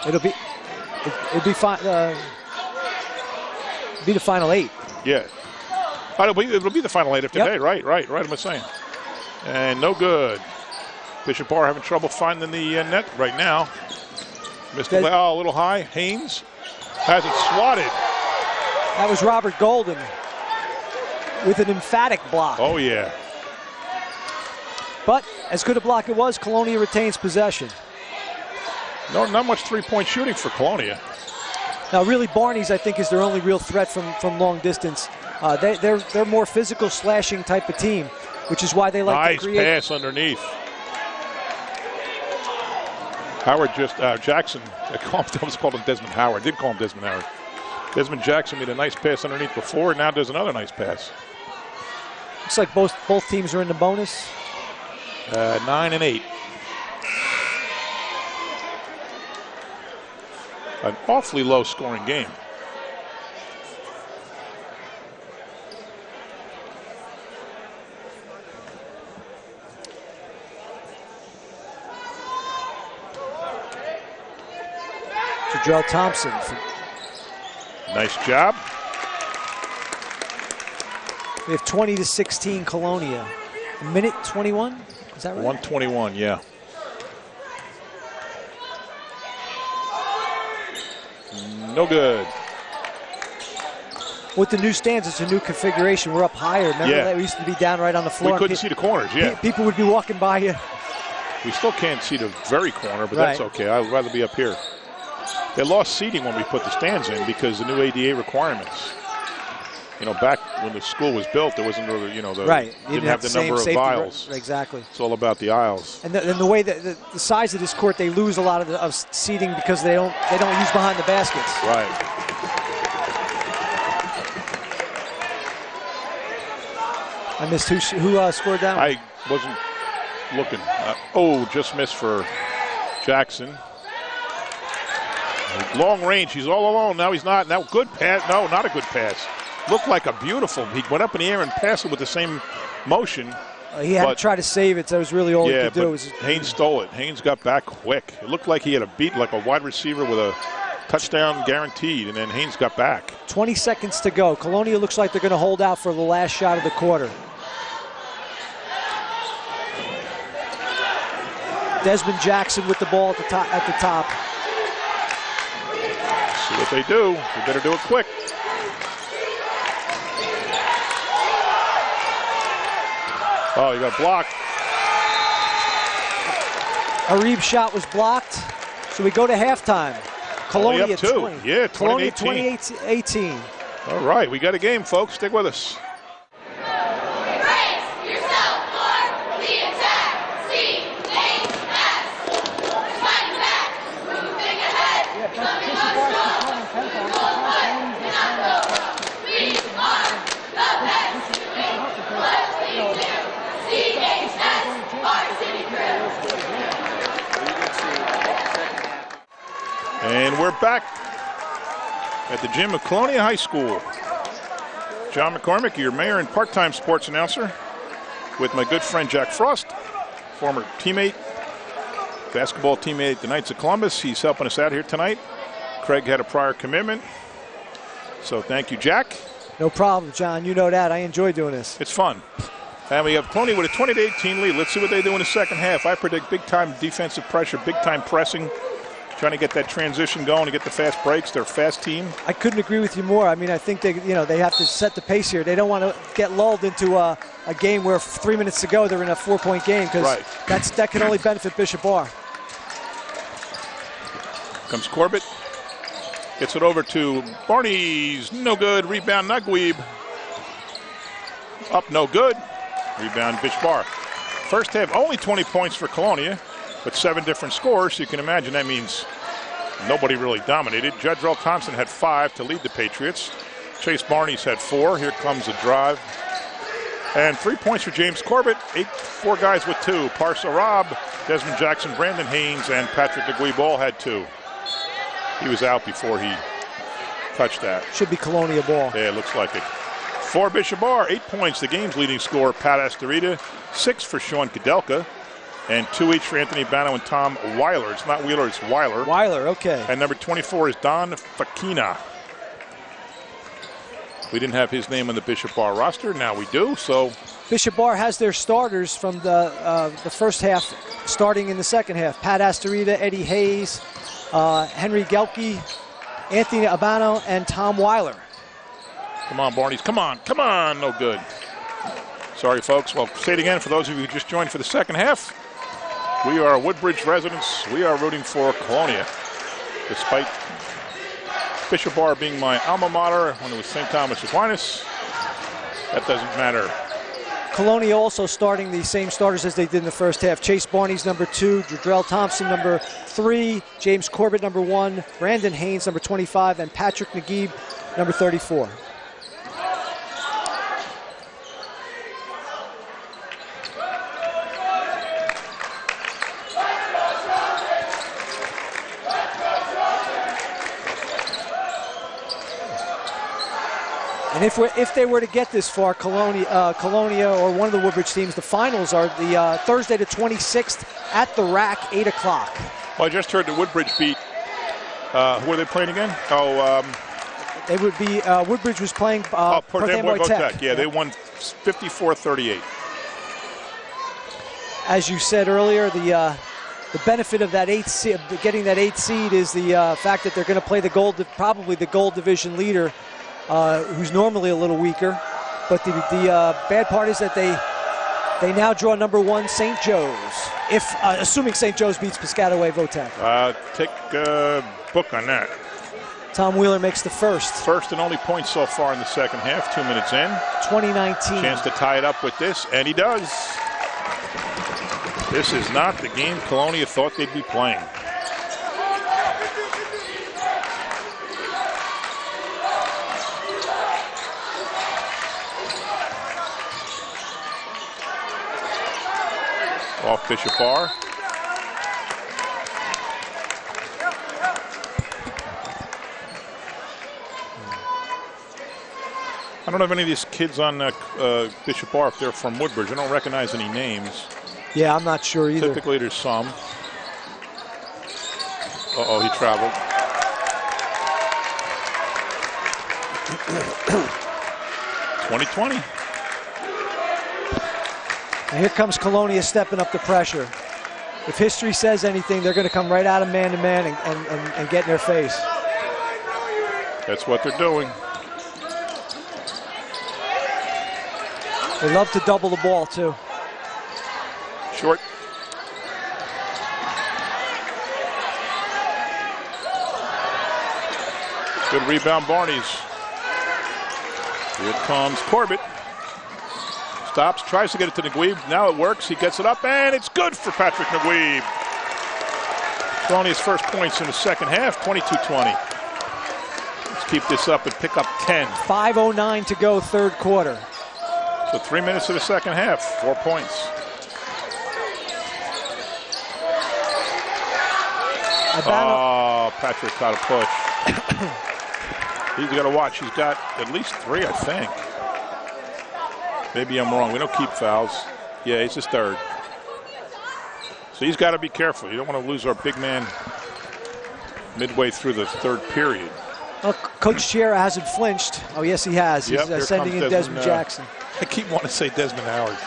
It'd be the final 8. Yeah. It'll be the final 8 of today. Yep. Right. Am I saying? And no good. Bishop Ahr having trouble finding the net right now. Missed it. Oh, a little high. Haynes has it swatted. That was Robert Golden with an emphatic block. Oh, yeah. But as good a block it was, Colonia retains possession. No, not much 3-point shooting for Colonia. Now, really, Barney's, I think, is their only real threat from long distance. They're more physical, slashing type of team, which is why they like to create. Nice pass underneath. Howard Jackson, I almost called him Desmond Howard. I did call him Desmond Howard. Desmond Jackson made a nice pass underneath before, and now does another nice pass. Looks like both teams are in the bonus. 9 and 8 an awfully low-scoring game. Jadrell Thompson. Nice job. We have 20-16 Colonia. A minute 21, is that right? 1:21, yeah. No good. With the new stands, it's a new configuration. We're up higher. Remember that we used to be down right on the floor. We couldn't see the corners, yeah. People would be walking by you. We still can't see the very corner, but that's okay. I'd rather be up here. They lost seating when we put the stands in because the new ADA requirements. You know, back when the school was built, there wasn't really, you know, didn't have the number of aisles. Exactly. It's all about the aisles. And the way that the size of this court, they lose a lot of seating because they don't use behind the baskets. Right. I missed who scored that one? I wasn't looking. Just missed for Jackson. Long range. He's all alone. Now he's not. Now good pass. No, not a good pass. Looked like a beautiful. He went up in the air and passed it with the same motion. He had to try to save it. So that was really all he could do. Haynes stole it. Haynes got back quick. It looked like he had a beat like a wide receiver with a touchdown guaranteed, and then Haynes got back. 20 seconds to go. Colonia looks like they're going to hold out for the last shot of the quarter. Desmond Jackson with the ball at the top. See what they do. They better do it quick. Oh, you got blocked. Arib's shot was blocked, so we go to halftime. Colonia up 2. Yeah, 28-18. All right, we got a game, folks. Stick with us. And we're back at the gym of Colonia High School. John McCormick, your mayor and part-time sports announcer, with my good friend Jack Frost, former teammate, basketball teammate at the Knights of Columbus. He's helping us out here tonight. Craig had a prior commitment, so thank you, Jack. No problem, John. You know that. I enjoy doing this. It's fun. And we have Colonia with a 20-18 lead. Let's see what they do in the second half. I predict big-time defensive pressure, big-time pressing, trying to get that transition going to get the fast breaks. They're a fast team. I couldn't agree with you more. I mean, I think they have to set the pace here. They don't want to get lulled into a game where 3 minutes to go they're in a 4-point game, because that can only benefit Bishop Ahr. Comes Corbett. Gets it over to Barney's. No good. Rebound, Naguib. Up, no good. Rebound, Bishop Ahr. First half, only 20 points for Colonia, but 7 different scores. So you can imagine that means nobody really dominated. Jadrell Thompson had 5 to lead the Patriots. Chase Barney's had 4. Here comes a drive. And 3 points for James Corbett. 4 guys with 2. Parsa Rob, Desmond Jackson, Brandon Haynes, and Patrick Naguib all had 2. He was out before he touched that. Should be Colonia ball. Yeah, it looks like it. For Bishop Ahr, 8 points, the game's leading scorer, Pat Astorita. 6 for Sean Kudelka. And 2 each for Anthony Bano and Tom Weiler. It's not Wheeler, it's Weiler. Weiler, okay. And number 24 is Don Fakina. We didn't have his name on the Bishop Ahr roster. Now we do, so. Bishop Ahr has their starters from the first half starting in the second half. Pat Astorita, Eddie Hayes, Henry Gelke, Anthony Abano, and Tom Weiler. Come on, Barneys. Come on. Come on. No good. Sorry, folks. Well, say it again for those of you who just joined for the second half. We are Woodbridge residents. We are rooting for Colonia. Despite Bishop Ahr being my alma mater when it was St. Thomas Aquinas, that doesn't matter. Colonia also starting the same starters as they did in the first half. Chase Barney's number 2, Jadrell Thompson number 3, James Corbett number 1, Brandon Haynes number 25, and Patrick Naguib number 34. And if they were to get this far, Colonia or one of the Woodbridge teams, the finals are the Thursday the 26th at the Rack, 8 o'clock. Well, I just heard the Woodbridge beat. Who are they playing again? They would be, Woodbridge was playing Port Amboy Tech. Yeah, they won 54-38. As you said earlier, the benefit of that getting that 8th seed is the fact that they're going to play probably the gold division leader, who's normally a little weaker. But the bad part is that they now draw number 1 St. Joe's. Assuming St. Joe's beats Piscataway Votech. Take a book on that. Tom Wheeler makes the first. First and only point so far in the second half, 2 minutes in. 2019. Chance to tie it up with this, and he does. This is not the game Colonia thought they'd be playing. Off Bishop Ahr. I don't have any of these kids on Bishop Ahr if they're from Woodbridge. I don't recognize any names. Yeah, I'm not sure either. Typically there's some. Uh-oh, he traveled. (2020). And here comes Colonia stepping up the pressure. If history says anything, they're going to come right out of man-to-man and get in their face. That's what they're doing. They love to double the ball, too. Short. Good rebound, Barney's. Here comes Corbett. Stops, tries to get it to Naguib. Now it works. He gets it up, and it's good for Patrick Naguib. Colonia's first points in the second half, 22-20. Let's keep this up and pick up 10. 5:09 to go, third quarter. So 3 minutes of the second half, 4 points. Oh, Patrick got a push. He's got to watch. He's got at least 3, I think. Maybe I'm wrong. We don't keep fouls. Yeah, he's his third. So he's got to be careful. You don't want to lose our big man midway through the third period. Well, Coach Chiera hasn't flinched. Oh, yes, he has. He's sending in Desmond Jackson. I keep wanting to say Desmond Howard.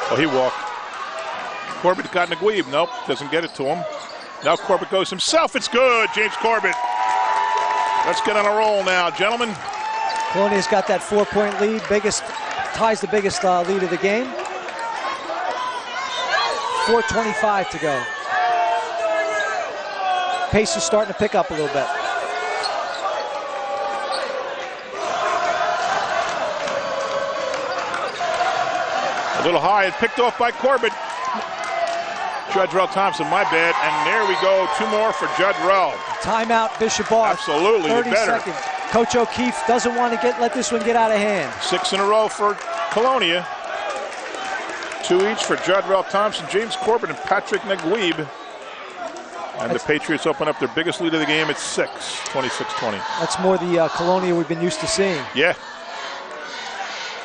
Oh, he walked. Corbett got Naguib. Nope, doesn't get it to him. Now Corbett goes himself. It's good, James Corbett. Let's get on a roll now, gentlemen. Colonia's got that 4-point lead. Ties the biggest lead of the game. 4:25 to go. Pace is starting to pick up a little bit. A little high and picked off by Corbett. Judrell Thompson, my bad. And there we go, 2 more for Judrell. Timeout, Bishop Ahr. Absolutely, 30 better. seconds. Coach O'Keefe doesn't want to let this one get out of hand. 6 in a row for Colonia. 2 each for Judrell Thompson, James Corbett, and Patrick Naguib. And the Patriots open up their biggest lead of the game at 6, 26-20. That's more the Colonia we've been used to seeing. Yeah.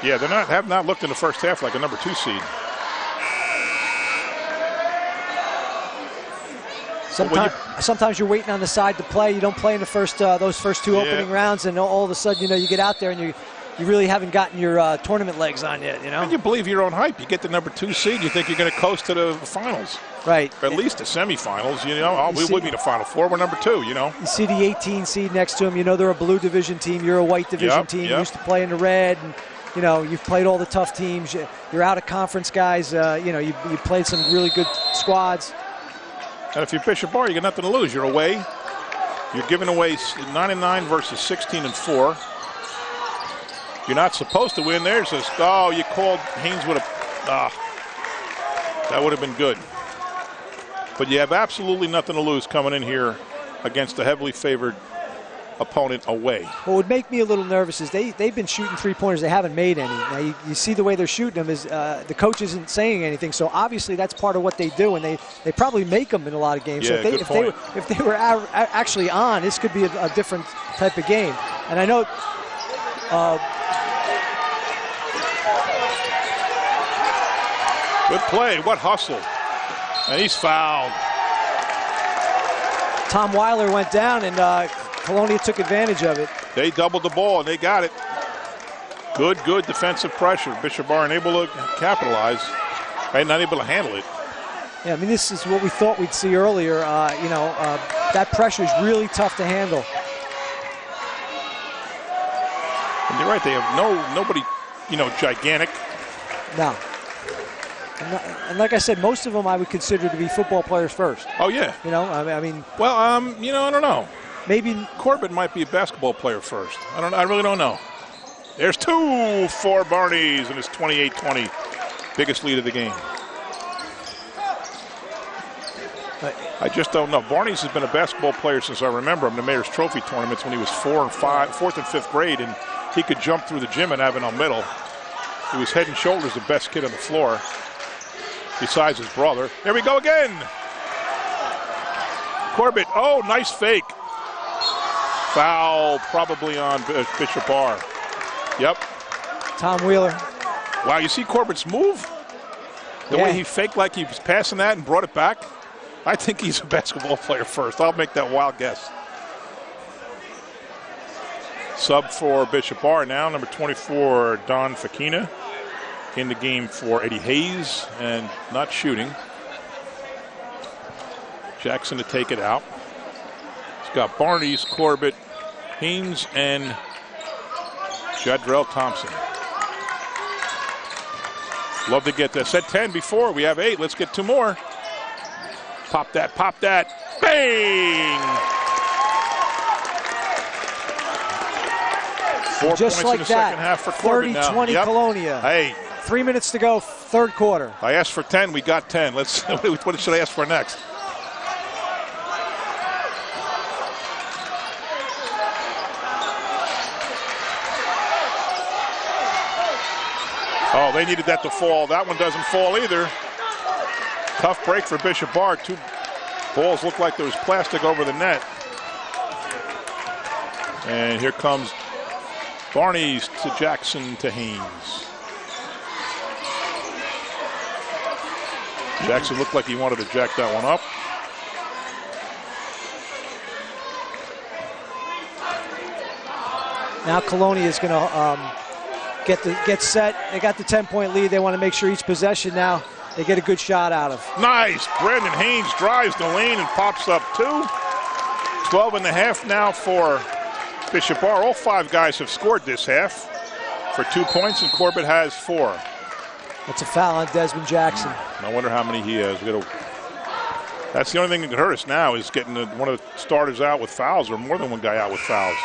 Yeah, they have not looked in the first half like a number 2 seed. Sometimes you're waiting on the side to play. You don't play in the those first 2 opening rounds, and all of a sudden, you get out there and you really haven't gotten your tournament legs on yet. And you believe your own hype. You get the number 2 seed, you think you're going to coast to the finals. Right. Or at least the semifinals. We would be the Final Four. We're number 2. You see the 18 seed next to them. They're a blue division team. You're a white division team. You used to play in the red, and you've played all the tough teams. You're out of conference guys. You played some really good squads. And if you're Bishop Ahr, you got nothing to lose. You're away. You're giving away 9-9 versus 16-4. You're not supposed to win. There's this. Oh, you called Haynes with a. That would have been good. But you have absolutely nothing to lose coming in here against a heavily favored opponent away. What would make me a little nervous is they've been shooting three-pointers. They haven't made any. Now, you see the way they're shooting them is the coach isn't saying anything. So, obviously, that's part of what they do, and they probably make them in a lot of games. Yeah, so if they were actually on, this could be a different type of game. And I know good play. What hustle. And he's fouled. Tom Weiler went down, and Colonia took advantage of it. They doubled the ball, and they got it. Good defensive pressure. Bishop Ahr unable to capitalize. Right, not able to handle it. Yeah, I mean, this is what we thought we'd see earlier. That pressure is really tough to handle. And you're right, they have nobody, gigantic. No. And like I said, most of them I would consider to be football players first. Oh, yeah. I mean. Well, I don't know. Maybe Corbett might be a basketball player first. I really don't know. There's 2 for Barney's in his 28-20. Biggest lead of the game. I just don't know. Barney's has been a basketball player since I remember him, the Mayor's Trophy tournaments when he was 4th and 5th grade, and he could jump through the gym in Avenel Middle. He was head and shoulders the best kid on the floor, besides his brother. Here we go again. Corbett, oh, nice fake. Foul probably on Bishop Ahr. Yep. Tom Wheeler. Wow, you see Corbett's move? The way he faked like he was passing that and brought it back? I think he's a basketball player first. I'll make that wild guess. Sub for Bishop Ahr now, number 24, Don Fakina. In the game for Eddie Hayes and not shooting. Jackson to take it out. He's got Barney's, Corbett, Haynes, and Jadrell Thompson. Love to get this. Said 10 before. We have 8. Let's get 2 more. Pop that. Bang! 4 Just points like in the that. second half for Corbett now. 30-20 Colonia. Hey. 3 minutes to go, third quarter. I asked for 10, we got 10. What should I ask for next? Oh, they needed that to fall. That one doesn't fall either. Tough break for Bishop Ahr. 2 balls look like there was plastic over the net. And here comes Barney's to Jackson to Haynes. Jackson looked like he wanted to jack that one up. Now Colonia is going to get set. They got the 10-point lead. They want to make sure each possession now they get a good shot out of. Nice. Brandon Haynes drives the lane and pops up 2. 12.5 now for Bishop Ahr. All 5 guys have scored this half for 2 points, and Corbett has 4. That's a foul on Desmond Jackson. I wonder how many he has. That's the only thing that can hurt us now is getting one of the starters out with fouls or more than one guy out with fouls.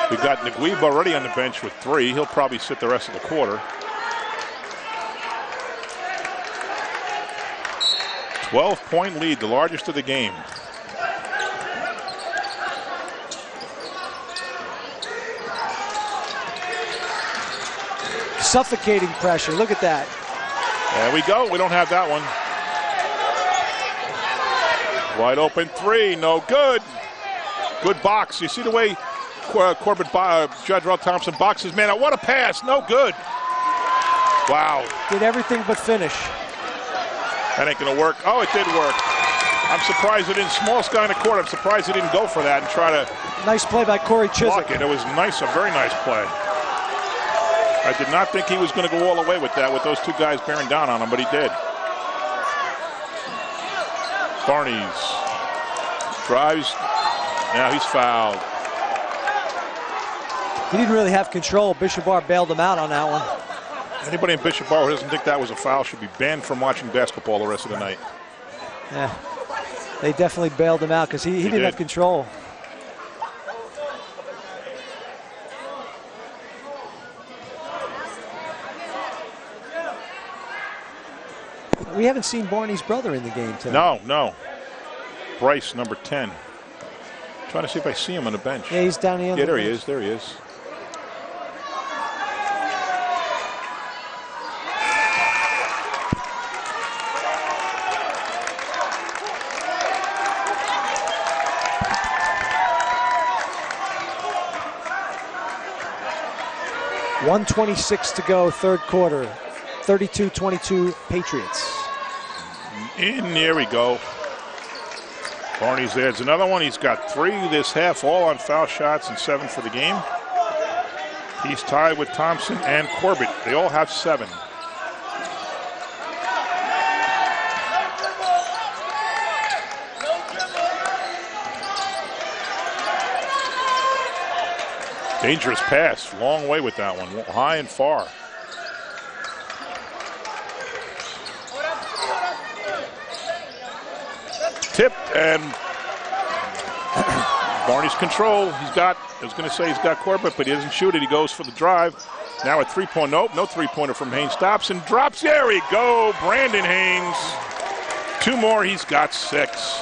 We've got Naguib already on the bench with 3. He'll probably sit the rest of the quarter. 12-point lead, the largest of the game. Suffocating pressure. Look at that. There we go. We don't have that one. Wide open 3. No good. Good box. You see the way Corbett, Jadrell Thompson boxes man out. What a pass. No good. Wow. Did everything but finish. That ain't going to work. Oh, it did work. I'm surprised it didn't. Smallest guy in the court. I'm surprised he didn't go for that and try to. Nice play by Corey Chiswick. Block it. It was nice. A very nice play. I did not think he was going to go all the way with that, with those 2 guys bearing down on him, but he did. Barney's drives. Now he's fouled. He didn't really have control. Bishop Ahr bailed him out on that one. Anybody in Bishop Ahr who doesn't think that was a foul should be banned from watching basketball the rest of the night. Yeah, they definitely bailed him out because he didn't have control. We haven't seen Barney's brother in the game today. No. Bryce, number 10. Trying to see if I see him on the bench. Yeah, he's down the end. Yeah, there he is. There he is. .126 to go, third quarter. 32-22 Patriots. In there we go. Barney's there. It's another one. He's got 3 this half, all on foul shots and 7 for the game. He's tied with Thompson and Corbett. They all have 7. Dangerous pass. Long way with that one. High and far. Tipped, and Barney's control. I was going to say he's got Corbett, but he doesn't shoot it. He goes for the drive. Now a 3-point. Nope, no 3-pointer from Haynes. Stops and drops. There we go. Brandon Haynes. 2 more. He's got 6.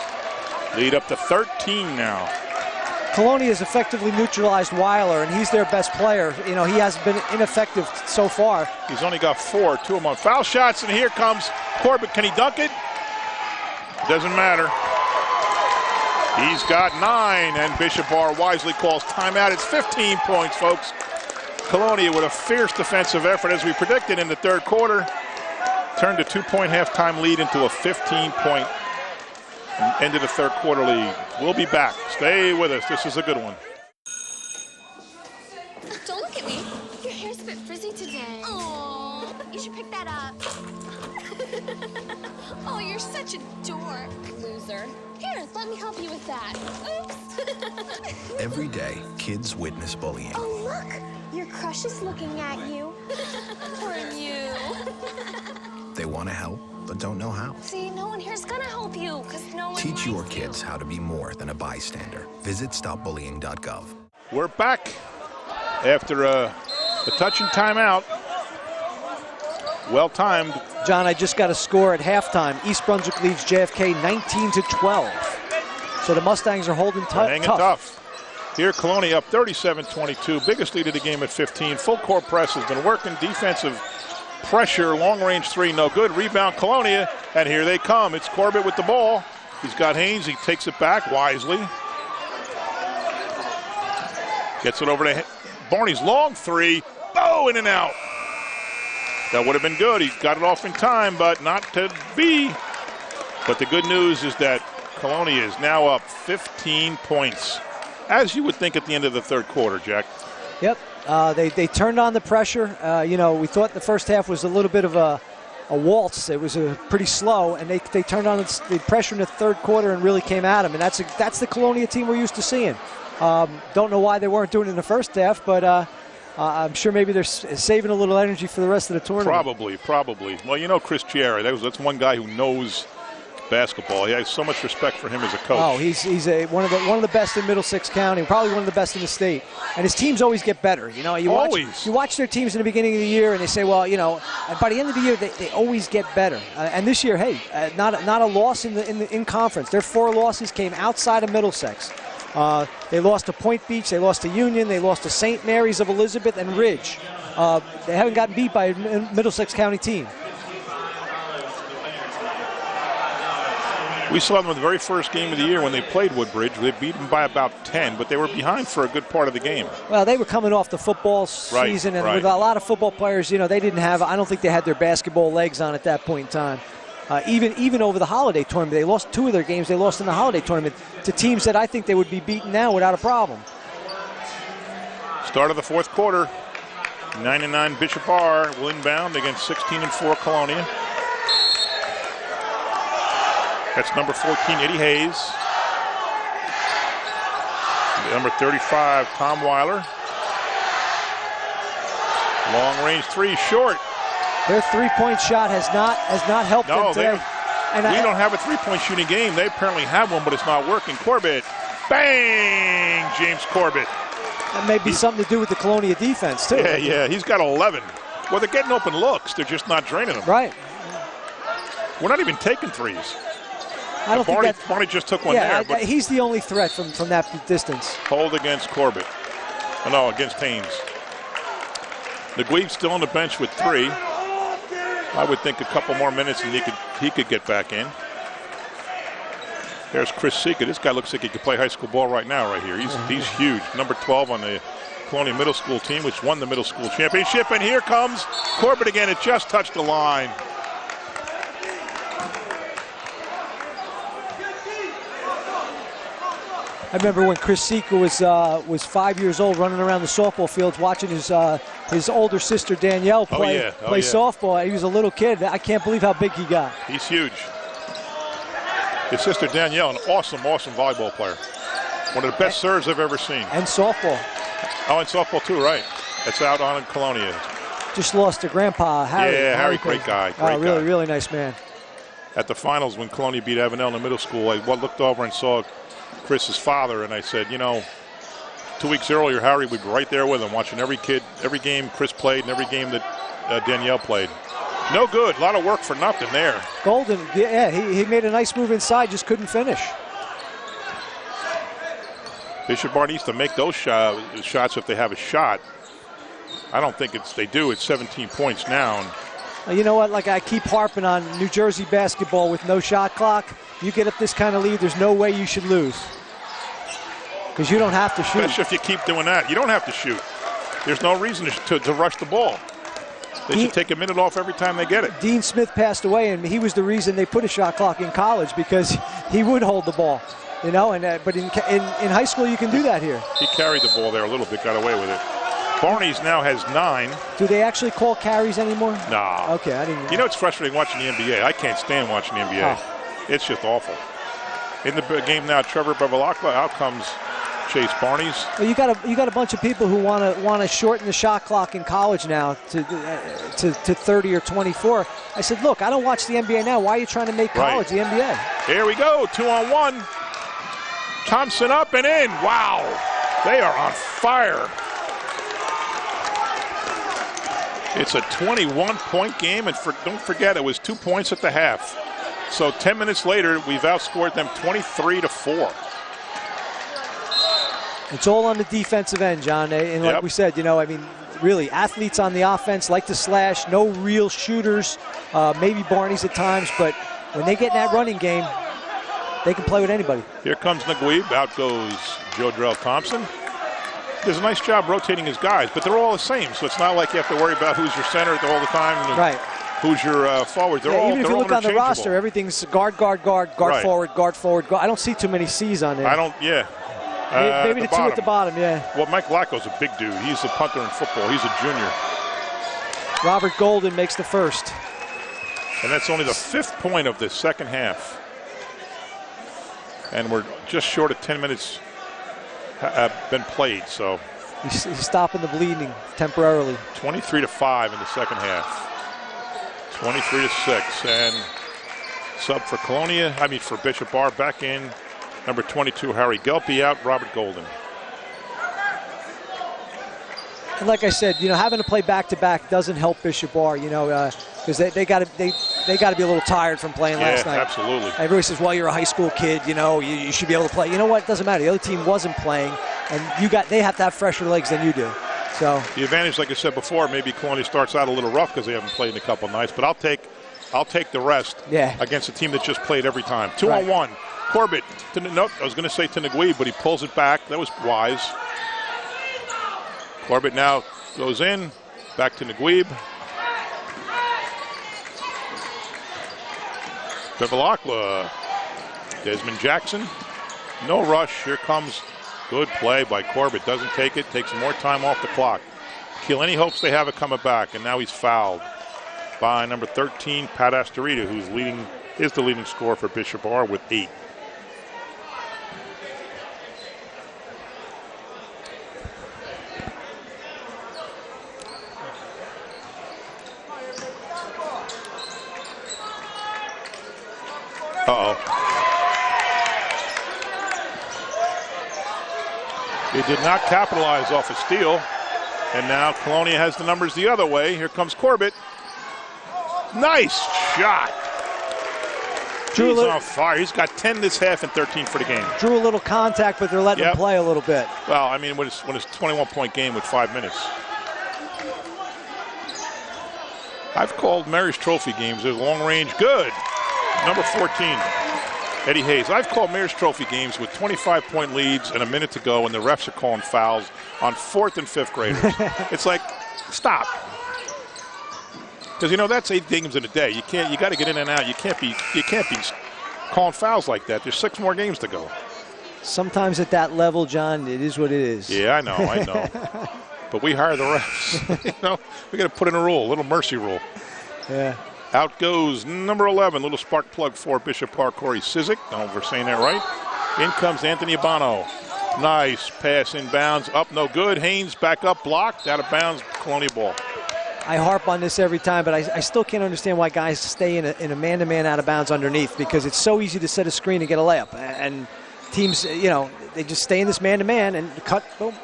Lead up to 13 now. Colonia has effectively neutralized Weiler, and he's their best player. You know, he has been ineffective so far. He's only got 4, 2 of them on foul shots, and here comes Corbett. Can he dunk it? Doesn't matter. He's got 9, and Bishop Ahr wisely calls timeout. It's 15 points, folks. Colonia with a fierce defensive effort, as we predicted in the third quarter. Turned a 2-point halftime lead into a 15-point end of the third quarter lead. We'll be back. Stay with us. This is a good one. Don't look at me. Your hair's a bit frizzy today. Oh, you should pick that up. Oh, you're such a dork, loser. Here, let me help you with that. Oops. Every day, kids witness bullying. Oh, look. Your crush is looking at you. Poor you. They want to help, but don't know how. See, no one here's gonna help you, because no one Teach your likes kids how to be more than a bystander. Visit stopbullying.gov. We're back after a touch and timeout. Well timed. John, I just got a score at halftime. East Brunswick leads JFK 19-12. So the Mustangs are holding Hanging tough. Here, Colonia up 37-22. Biggest lead of the game at 15. Full court press has been working. Defensive pressure. Long range 3, no good. Rebound, Colonia. And here they come. It's Corbett with the ball. He's got Haynes. He takes it back wisely. Gets it over to Barney's long 3. Oh, in and out. That would have been good. He got it off in time, but not to be. But the good news is that Colonia is now up 15 points, as you would think at the end of the third quarter, Jack. Yep. They turned on the pressure. You know, we thought the first half was a little bit of a waltz. It was pretty slow, and they turned on the pressure in the third quarter and really came at them. And that's the Colonia team we're used to seeing. Don't know why they weren't doing it in the first half, but I'm sure maybe they're saving a little energy for the rest of the tournament. Probably. Well, you know Chris Chiara. That's one guy who knows basketball. He has so much respect for him as a coach. Oh, he's one of the best in Middlesex County, probably one of the best in the state. And his teams always get better. You know, you watch their teams in the beginning of the year, and they say, well, you know, by the end of the year, they always get better. And this year, hey, not a loss in conference. Their 4 losses came outside of Middlesex. They lost to Point Beach, they lost to Union, they lost to St. Mary's of Elizabeth and Ridge. They haven't gotten beat by a Middlesex County team. We saw them in the very first game of the year when they played Woodbridge. They beat them by about 10, but they were behind for a good part of the game. Well, they were coming off the football season, and with a lot of football players, you know, they didn't have, I don't think they had their basketball legs on at that point in time. Even over the holiday tournament, they lost 2 of their games they lost in the holiday tournament to teams that I think they would be beaten now without a problem. Start of the fourth quarter. 9-9 Bishop Ahr will inbound against 16-4 Colonia. That's number 14, Eddie Hayes. Number 35, Tom Weiler. Long range 3, short. Their 3-point shot has not helped them today. We don't have a 3-point shooting game. They apparently have one, but it's not working. Corbett, bang! James Corbett. That may be something to do with the Colonia defense, too. Yeah, he's got 11. Well, they're getting open looks. They're just not draining them. Right. We're not even taking threes. I don't think that Barney just took one there. But he's the only threat from that distance. Hold against Corbett. Oh, no, against Haynes. Naguib's still on the bench with 3. I would think a couple more minutes and he could get back in. There's Chris Sika. This guy looks like he could play high school ball right now, right here. He's huge. Number 12 on the Colonia Middle School team, which won the middle school championship. And here comes Corbett again. It just touched the line. I remember when Chris Sika was 5 years old, running around the softball fields, watching his older sister Danielle play softball. He was a little kid. I can't believe how big he got. He's huge. His sister Danielle, an awesome volleyball player. One of the best serves I've ever seen. And softball. Oh, and softball too, right? That's out on in Colonia. Just lost to Grandpa Harry. Yeah, Harry, great guy. Really nice man. At the finals, when Colonia beat Avenel in the middle school, I looked over and saw Chris's father, and I said, 2 weeks earlier, Harry would be right there with him, watching every game Chris played and every game that Danielle played. No good. A lot of work for nothing there. Golden, he made a nice move inside, just couldn't finish. Bishop Ahr needs to make those shots if they have a shot. I don't think they do. It's 17 points now. You know what? Like I keep harping on New Jersey basketball with no shot clock. You get up this kind of lead, there's no way you should lose. Because you don't have to shoot. Especially if you keep doing that. You don't have to shoot. There's no reason to rush the ball. They should take a minute off every time they get it. Dean Smith passed away, and he was the reason they put a shot clock in college, because he would hold the ball. But in high school you can do that here. He carried the ball there a little bit, got away with it. Barney's now has 9. Do they actually call carries anymore? No. Okay, I didn't. It's frustrating watching the NBA. I can't stand watching the NBA. Oh. It's just awful. In the game now, Trevor Bevilacqua, out comes Chase Barney's. Well, you got a bunch of people who want to shorten the shot clock in college now to 30 or 24. I said, look, I don't watch the NBA now. Why are you trying to make college the NBA? Here we go, 2-on-1. Thompson up and in. Wow, they are on fire. It's a 21-point game, and don't forget, it was 2 points at the half. So 10 minutes later, we've outscored them 23-4. It's all on the defensive end, John. And like we said, really, athletes on the offense like to slash. No real shooters, maybe Barney's at times, but when they get in that running game, they can play with anybody. Here comes Naguib. Out goes Jodrell Thompson. Does a nice job rotating his guys, but they're all the same, so it's not like you have to worry about who's your center all the time and who's your forward. Even if you look on the roster, everything's guard, forward, guard, forward. I don't see too many C's on there. I don't, maybe the 2 at the bottom, Well, Mike Lacko's a big dude. He's a punter in football. He's a junior. Robert Golden makes the first. And that's only the 5th point of the second half. And we're just short of 10 minutes been played, so. He's stopping the bleeding temporarily. 23-5 in the second half. 23-6. And sub for for Bishop Ahr back in. Number 22, Harry Gelpe out, Robert Golden. And like I said, having to play back-to-back doesn't help Bishop Ahr, because they got to be a little tired from playing last night. Absolutely. Everybody says, well, you're a high school kid, you should be able to play. You know what? It doesn't matter. The other team wasn't playing, and they have to have fresher legs than you do. So the advantage, like I said before, maybe Colonia starts out a little rough because they haven't played in a couple nights, but I'll take the rest against a team that just played every time. 2-on-1. Corbett, I was going to say to Naguib, but he pulls it back. That was wise. Corbett now goes in, back to Naguib. Bevilacqua, Desmond Jackson. No rush. Here comes good play by Corbett. Doesn't take it. Takes more time off the clock. Kielini hopes they have it coming back, and now he's fouled by number 13, Pat Astorita, who's is the leading scorer for Bishop Ahr with 8. He did not capitalize off a steal, and now Colonia has the numbers the other way. Here comes Corbett. Nice shot. He's on fire. He's got 10 this half and 13 for the game. Drew a little contact, but they're letting him play a little bit. Well, I mean, when it's 21-point game with 5 minutes. I've called Mary's Trophy games. There's long range. Good. Number 14, Eddie Hayes. I've called Mayor's Trophy games with 25-point leads and a minute to go, and the refs are calling fouls on 4th and 5th graders. It's like, stop. Because, you know, that's 8 games in a day. You got to get in and out. You can't be calling fouls like that. There's 6 more games to go. Sometimes at that level, John, it is what it is. Yeah, I know. But we hire the refs. You know, we got to put in a rule, a little mercy rule. Yeah. Out goes number 11, little spark plug for Bishop Ahr, Corey Sizik. Oh, we're saying that right. In comes Anthony Abano. Nice pass inbounds. Up, no good. Haynes back up, blocked, out of bounds, Colonia ball. I harp on this every time, but I still can't understand why guys stay in a man-to-man out of bounds underneath, because it's so easy to set a screen and get a layup. And teams, you know, they just stay in this man-to-man and cut, boom.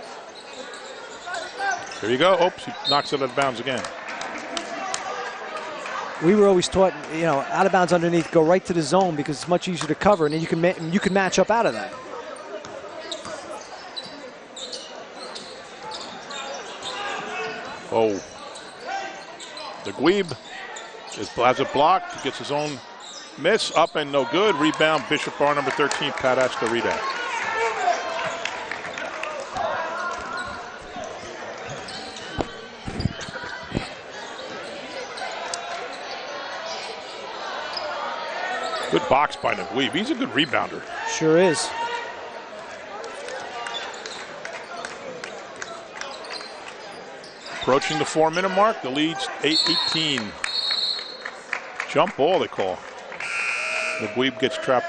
There you go. Oops, he knocks it out of bounds again. We were always taught, you know, out of bounds underneath, go right to the zone because it's much easier to cover, and then you can match up out of that. Oh. The Gweeb has a block. He gets his own miss. Up and no good. Rebound, Bishop Ahr, number 13, Pat Astorita. Good box by Nagweeb. He's a good rebounder. Sure is. Approaching the 4-minute mark. The lead's 8-18. Jump ball, they call. Nagweeb gets trapped.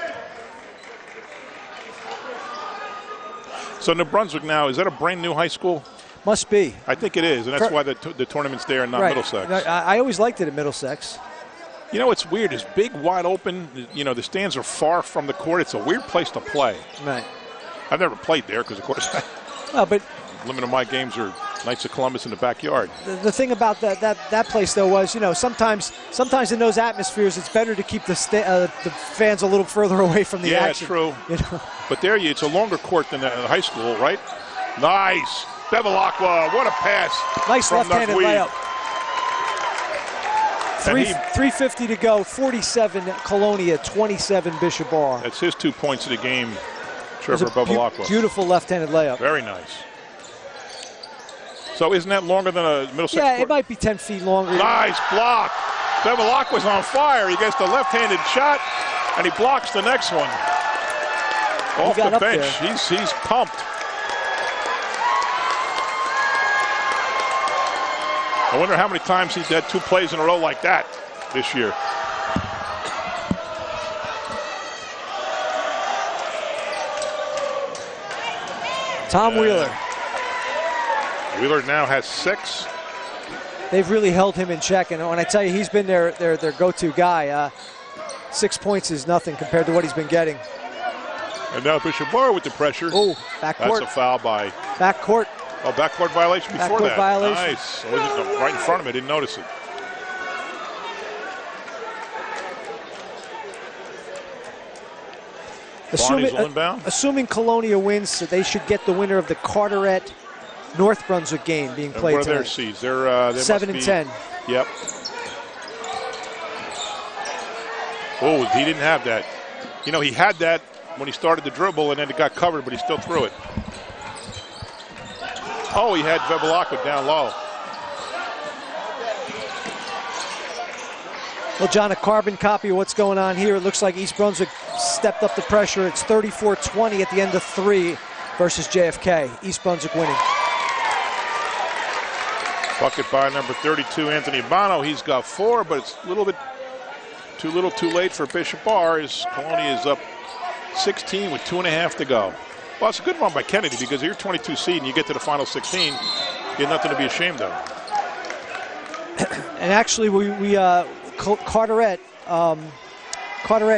So New Brunswick now, is that a brand new high school? Must be. I think it is, and that's why the tournament's there and not Middlesex. I always liked it at Middlesex. You know, it's weird. It's big, wide open. You know, the stands are far from the court. It's a weird place to play. Right. I've never played there because, of course, well, but limited my games are Knights of Columbus in the backyard. The thing about that place, though, was, you know, sometimes in those atmospheres, it's better to keep the fans a little further away from the action. Yeah, true. You know? But there, it's a longer court than the high school, right? Nice. Bevilacqua, what a pass. Nice left-handed layup. 3:50 to go, 47 Colonia, 27 Bishop Ahr. That's his 2 points of the game, Trevor Bevilacqua. Beautiful left-handed layup. Very nice. So isn't that longer than a Middlesex court? It might be 10 feet longer. Nice block. Bevilacqua's on fire. He gets the left-handed shot, and he blocks the next one. Off the bench. He's pumped. I wonder how many times he's had 2 plays in a row like that this year. Tom Wheeler. Wheeler now has 6. They've really held him in check, and when I tell you he's been their go-to guy, 6 points is nothing compared to what he's been getting. And now Bishop Ahr with the pressure. Oh, backcourt. That's a foul by. Backcourt. Oh, backcourt violation before that. Violation. Nice. Right in front of me. Didn't notice it. Assuming Colonia wins, so they should get the winner of the Carteret North Brunswick game being played tonight. What are their seeds? They're 7 and 10. Yep. Oh, he didn't have that. You know, he had that when he started the dribble, and then it got covered, but he still threw it. Oh, he had Bevilacqua down low. Well, John, a carbon copy of what's going on here. It looks like East Brunswick stepped up the pressure. It's 34-20 at the end of 3 versus JFK. East Brunswick winning. Bucket by number 32, Anthony Abano. He's got 4, but it's a little bit too late for Bishop Ahr, as Colonia is up 16 with 2.5 to go. Well, it's a good run by Kennedy, because you're 22 seed and you get to the final 16, you have nothing to be ashamed of. And actually, Carteret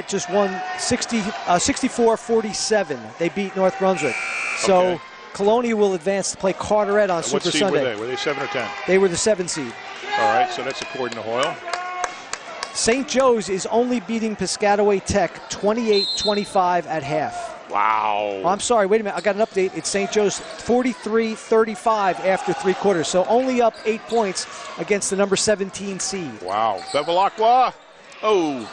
just won 64-47. They beat North Brunswick. So Colonia will advance to play Carteret on Super Sunday. Were they? Were they 7 or 10? They were the 7 seed. All right, so that's according to Hoyle. St. Joe's is only beating Piscataway Tech 28-25 at half. Wow. Oh, I'm sorry, wait a minute. I got an update. It's St. Joe's 43-35 after 3 quarters. So only up 8 points against the number 17 seed. Wow. Bevilacqua. Oh.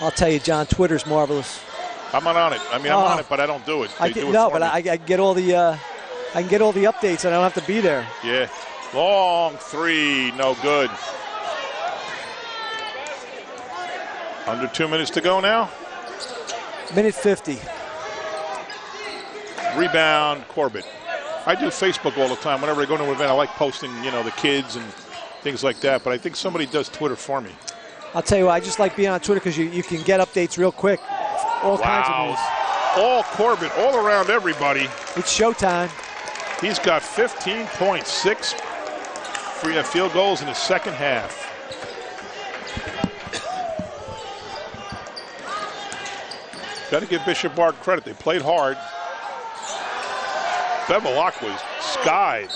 I'll tell you, John, Twitter's marvelous. I'm not on it. I mean, I'm on it, but I don't do it. I get all the I can get all the updates and I don't have to be there. Yeah. Long three, no good. Under 2 minutes to go now. Minute 50. Rebound, Corbett. I do Facebook all the time. Whenever I go to an event, I like posting, the kids and things like that. But I think somebody does Twitter for me. I'll tell you what, I just like being on Twitter because you can get updates real quick. All kinds of news. All Corbett, all around everybody. It's showtime. He's got 15 points, 6 free field goals in the second half. Got to give Bishop Ahr credit. They played hard. Bevilacqua was skied.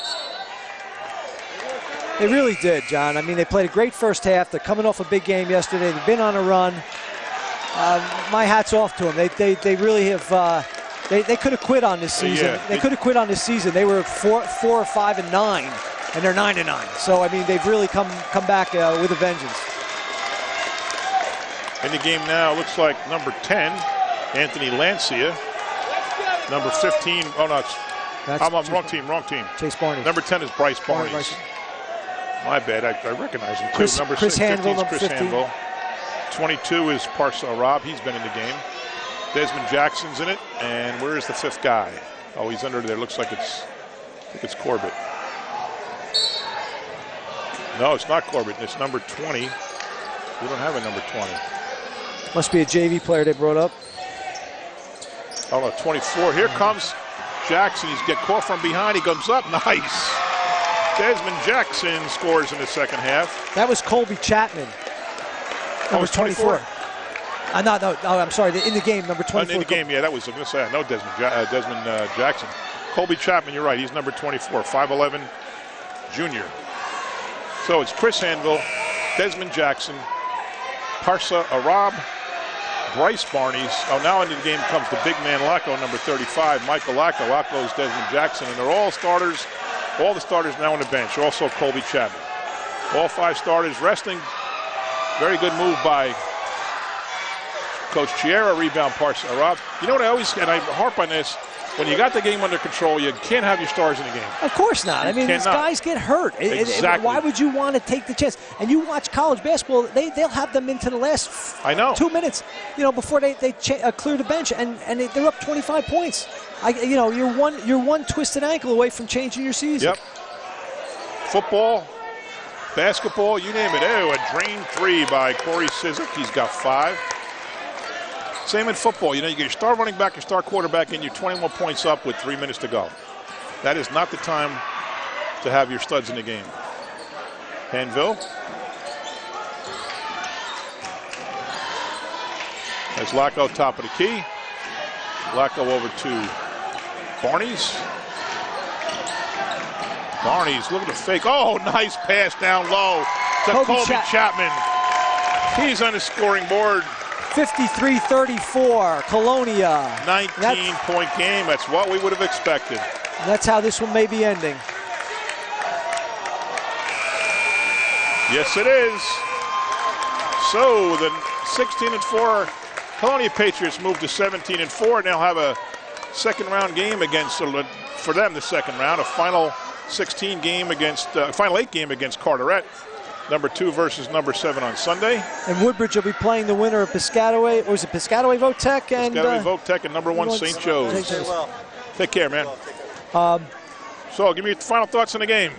They really did, John. I mean, they played a great first half. They're coming off a big game yesterday. They've been on a run. My hat's off to them. They really have. They could have quit on this season. Yeah, they could have quit on this season. They were 4 or 5 and 9, and they're 9-9. So I mean, they've really come back with a vengeance. In the game now, looks like number 10, Anthony Lancia. Number 15. Oh no, I'm on wrong team. Chase Barney. Number 10 is Bryce Barnes. My bad. I recognize him too. Number Chris 15 Hanville, is number Chris 15. Hanville. 22 is Parsa Rob. He's been in the game. Desmond Jackson's in it. And where is the 5th guy? Oh, he's under there. Looks like it's Corbett. No, it's not Corbett. It's number 20. We don't have a number 20. Must be a JV player they brought up. Oh, no, 24. Here comes Jackson. He's get caught from behind. He comes up. Nice. Desmond Jackson scores in the second half. That was Colby Chapman. Number 24. No, I'm sorry. In the game, number 24. In the game, yeah, that was, I was going to say, I know Desmond Jackson. Colby Chapman, you're right. He's number 24, 5'11", junior. So it's Chris Hanville, Desmond Jackson, Parsa Arab, Bryce Barnes. Oh, now into the game comes the big man Lacko, number 35, Michael Lacko. Lacko's Desmond Jackson, and they're all starters. All the starters now on the bench. Also Colby Chapman. All 5 starters resting. Very good move by Coach Chiera. Rebound Parsa Arab. You know what I harp on this, when you got the game under control, you can't have your stars in the game. Of course not. I mean, these guys get hurt. Exactly. Why would you want to take the chance? And you watch college basketball, they'll have them into the last 2 minutes, before they clear the bench, and they're up 25 points. You're one twisted ankle away from changing your season. Yep. Football, basketball, you name it. Oh, a drain 3 by Corey Sizik. He's got 5. Same in football. You get your star running back, your star quarterback, and you're 21 points up with 3 minutes to go. That is not the time to have your studs in the game. Hanville. That's Lacko top of the key. Lacko over to Barnes. Barnes, look at the fake. Oh, nice pass down low to Colby Chapman. He's on the scoring board. 53-34, Colonia. 19-point game. That's what we would have expected. That's how this one may be ending. Yes, it is. So the 16-4 Colonia Patriots move to 17-4. Now have a second-round game against, for them, the second round, a final 16 game against, final 8 game against Carteret. Number 2 versus number 7 on Sunday. And Woodbridge will be playing the winner of Piscataway. Or was it Piscataway Votech? Piscataway Votech and number 1 St. Joe's. Take care, man. So give me your final thoughts on the game.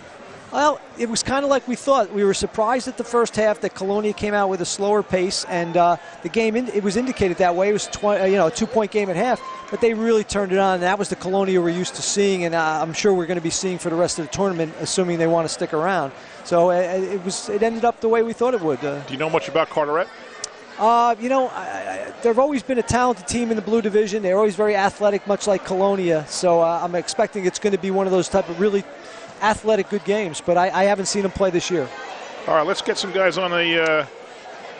Well, it was kind of like we thought. We were surprised at the first half that Colonia came out with a slower pace, and the game it was indicated that way. It was a 2-point game at half, but they really turned it on. And that was the Colonia we're used to seeing, and I'm sure we're going to be seeing for the rest of the tournament, assuming they want to stick around. So it ended up the way we thought it would. Do you know much about Carteret? They've always been a talented team in the blue division. They're always very athletic, much like Colonia. So I'm expecting it's going to be one of those type of really athletic, good games. But I haven't seen them play this year. All right, let's get some guys on the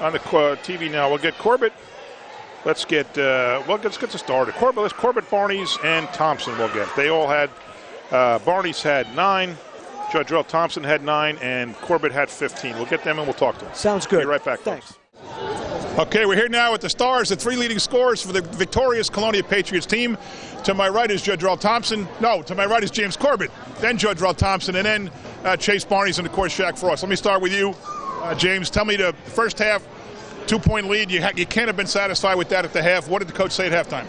TV now. We'll get Corbett. Let's get the starter. Corbett, Barnes, and Thompson. We'll get. They all had. Barnes had 9. Judge Earl Thompson had 9, and Corbett had 15. We'll get them and we'll talk to them. Sounds good. Be right back. Thanks. Folks. Okay, we're here now with the stars, the 3 leading scorers for the victorious Colonia Patriots team. To my right is Judge Earl Thompson. No, to my right is James Corbett, then Judge Earl Thompson, and then Chase Barnes, and of course Shaq Frost. Let me start with you, James. Tell me the first half, 2-point lead. You can't have been satisfied with that at the half. What did the coach say at halftime?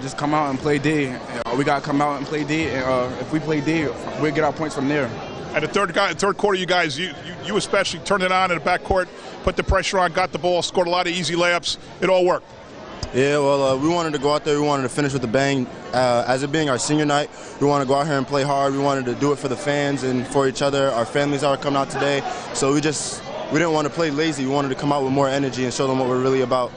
Just come out and play D. We got to come out and play D. And if we play D, we'll get our points from there. And the third quarter, you guys, you especially turned it on in the backcourt, put the pressure on, got the ball, scored a lot of easy layups. It all worked. Yeah, well, we wanted to go out there. We wanted to finish with a bang. As it being our senior night, we want to go out here and play hard. We wanted to do it for the fans and for each other. Our families are coming out today. So we didn't want to play lazy. We wanted to come out with more energy and show them what we're really about.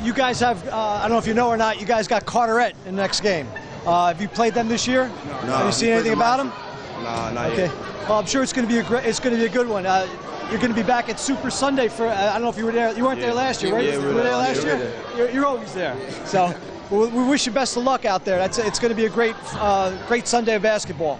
You guys have, I don't know if you know or not, you guys got Carteret in the next game. Have you played them this year? No. Have you seen anything about them? No, not okay. yet. Well, I'm sure it's going to be a good one. You're going to be back at Super Sunday for. I don't know if you were there. You weren't there last year, right? Yeah, you were there last year. You're always there. So we wish you best of luck out there. It's going to be a great Sunday of basketball.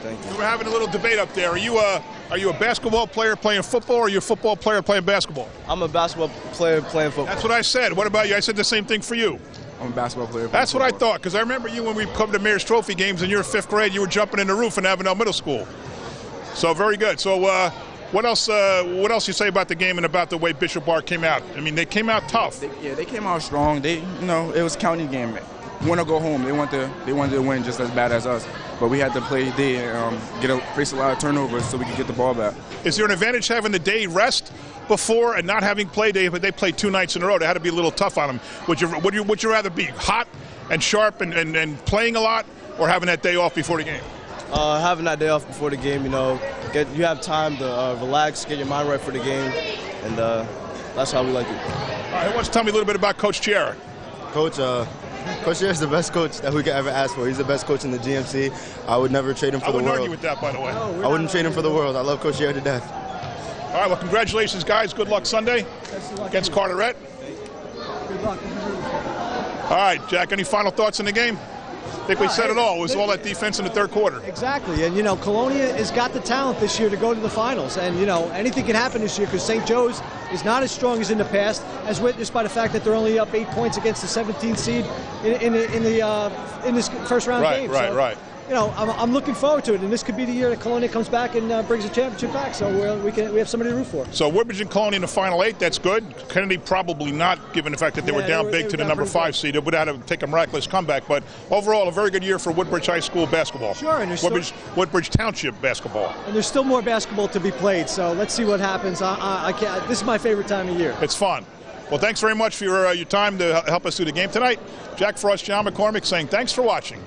Thank you. We were having a little debate up there. Are you a basketball player playing football, or are you a football player playing basketball? I'm a basketball player playing football. That's what I said. What about you? I said the same thing for you. I'm a basketball player. That's what I thought, because I remember you when we come to Mayor's Trophy games in your 5th grade, you were jumping in the roof in Avenel Middle School. So very good. So what else you say about the game and about the way Bishop Ahr came out? I mean, they came out tough. They came out strong. It was a county game. Want to go home. They wanted to win just as bad as us. But we had to play D and face a lot of turnovers so we could get the ball back. Is there an advantage having the day rest before and not having play day? But they played 2 nights in a row. They had to be a little tough on them. Would you rather be hot and sharp and playing a lot, or having that day off before the game? Having that day off before the game, you have time to relax, get your mind right for the game, and that's how we like it. All right, who wants to tell me a little bit about Coach Chiara? Coach Chiara is the best coach that we could ever ask for. He's the best coach in the GMC. I would never trade him for the world. I wouldn't argue with that, by the way. No, I wouldn't trade him for the world. I love Coach Chiara to death. All right, well, congratulations, guys. Good luck Sunday against Carteret. Good luck. All right, Jack, any final thoughts in the game? I think we said it all. It was all that defense in the 3rd quarter. Exactly. And, Colonia has got the talent this year to go to the finals. And, anything can happen this year because St. Joe's is not as strong as in the past, as witnessed by the fact that they're only up 8 points against the 17th seed in this first round game. Right. I'm looking forward to it, and this could be the year that Colonia comes back and brings a championship back. So we have somebody to root for. So Woodbridge and Colonia in the final 8. That's good. Kennedy probably not, given the fact that they were down big to the number 5 seed. It would have had to take a miraculous comeback. But overall, a very good year for Woodbridge High School basketball. Sure, and Woodbridge Township basketball. And there's still more basketball to be played. So let's see what happens. This is my favorite time of year. It's fun. Well, thanks very much for your time to help us through the game tonight. Jack Frost, John McCormick saying thanks for watching.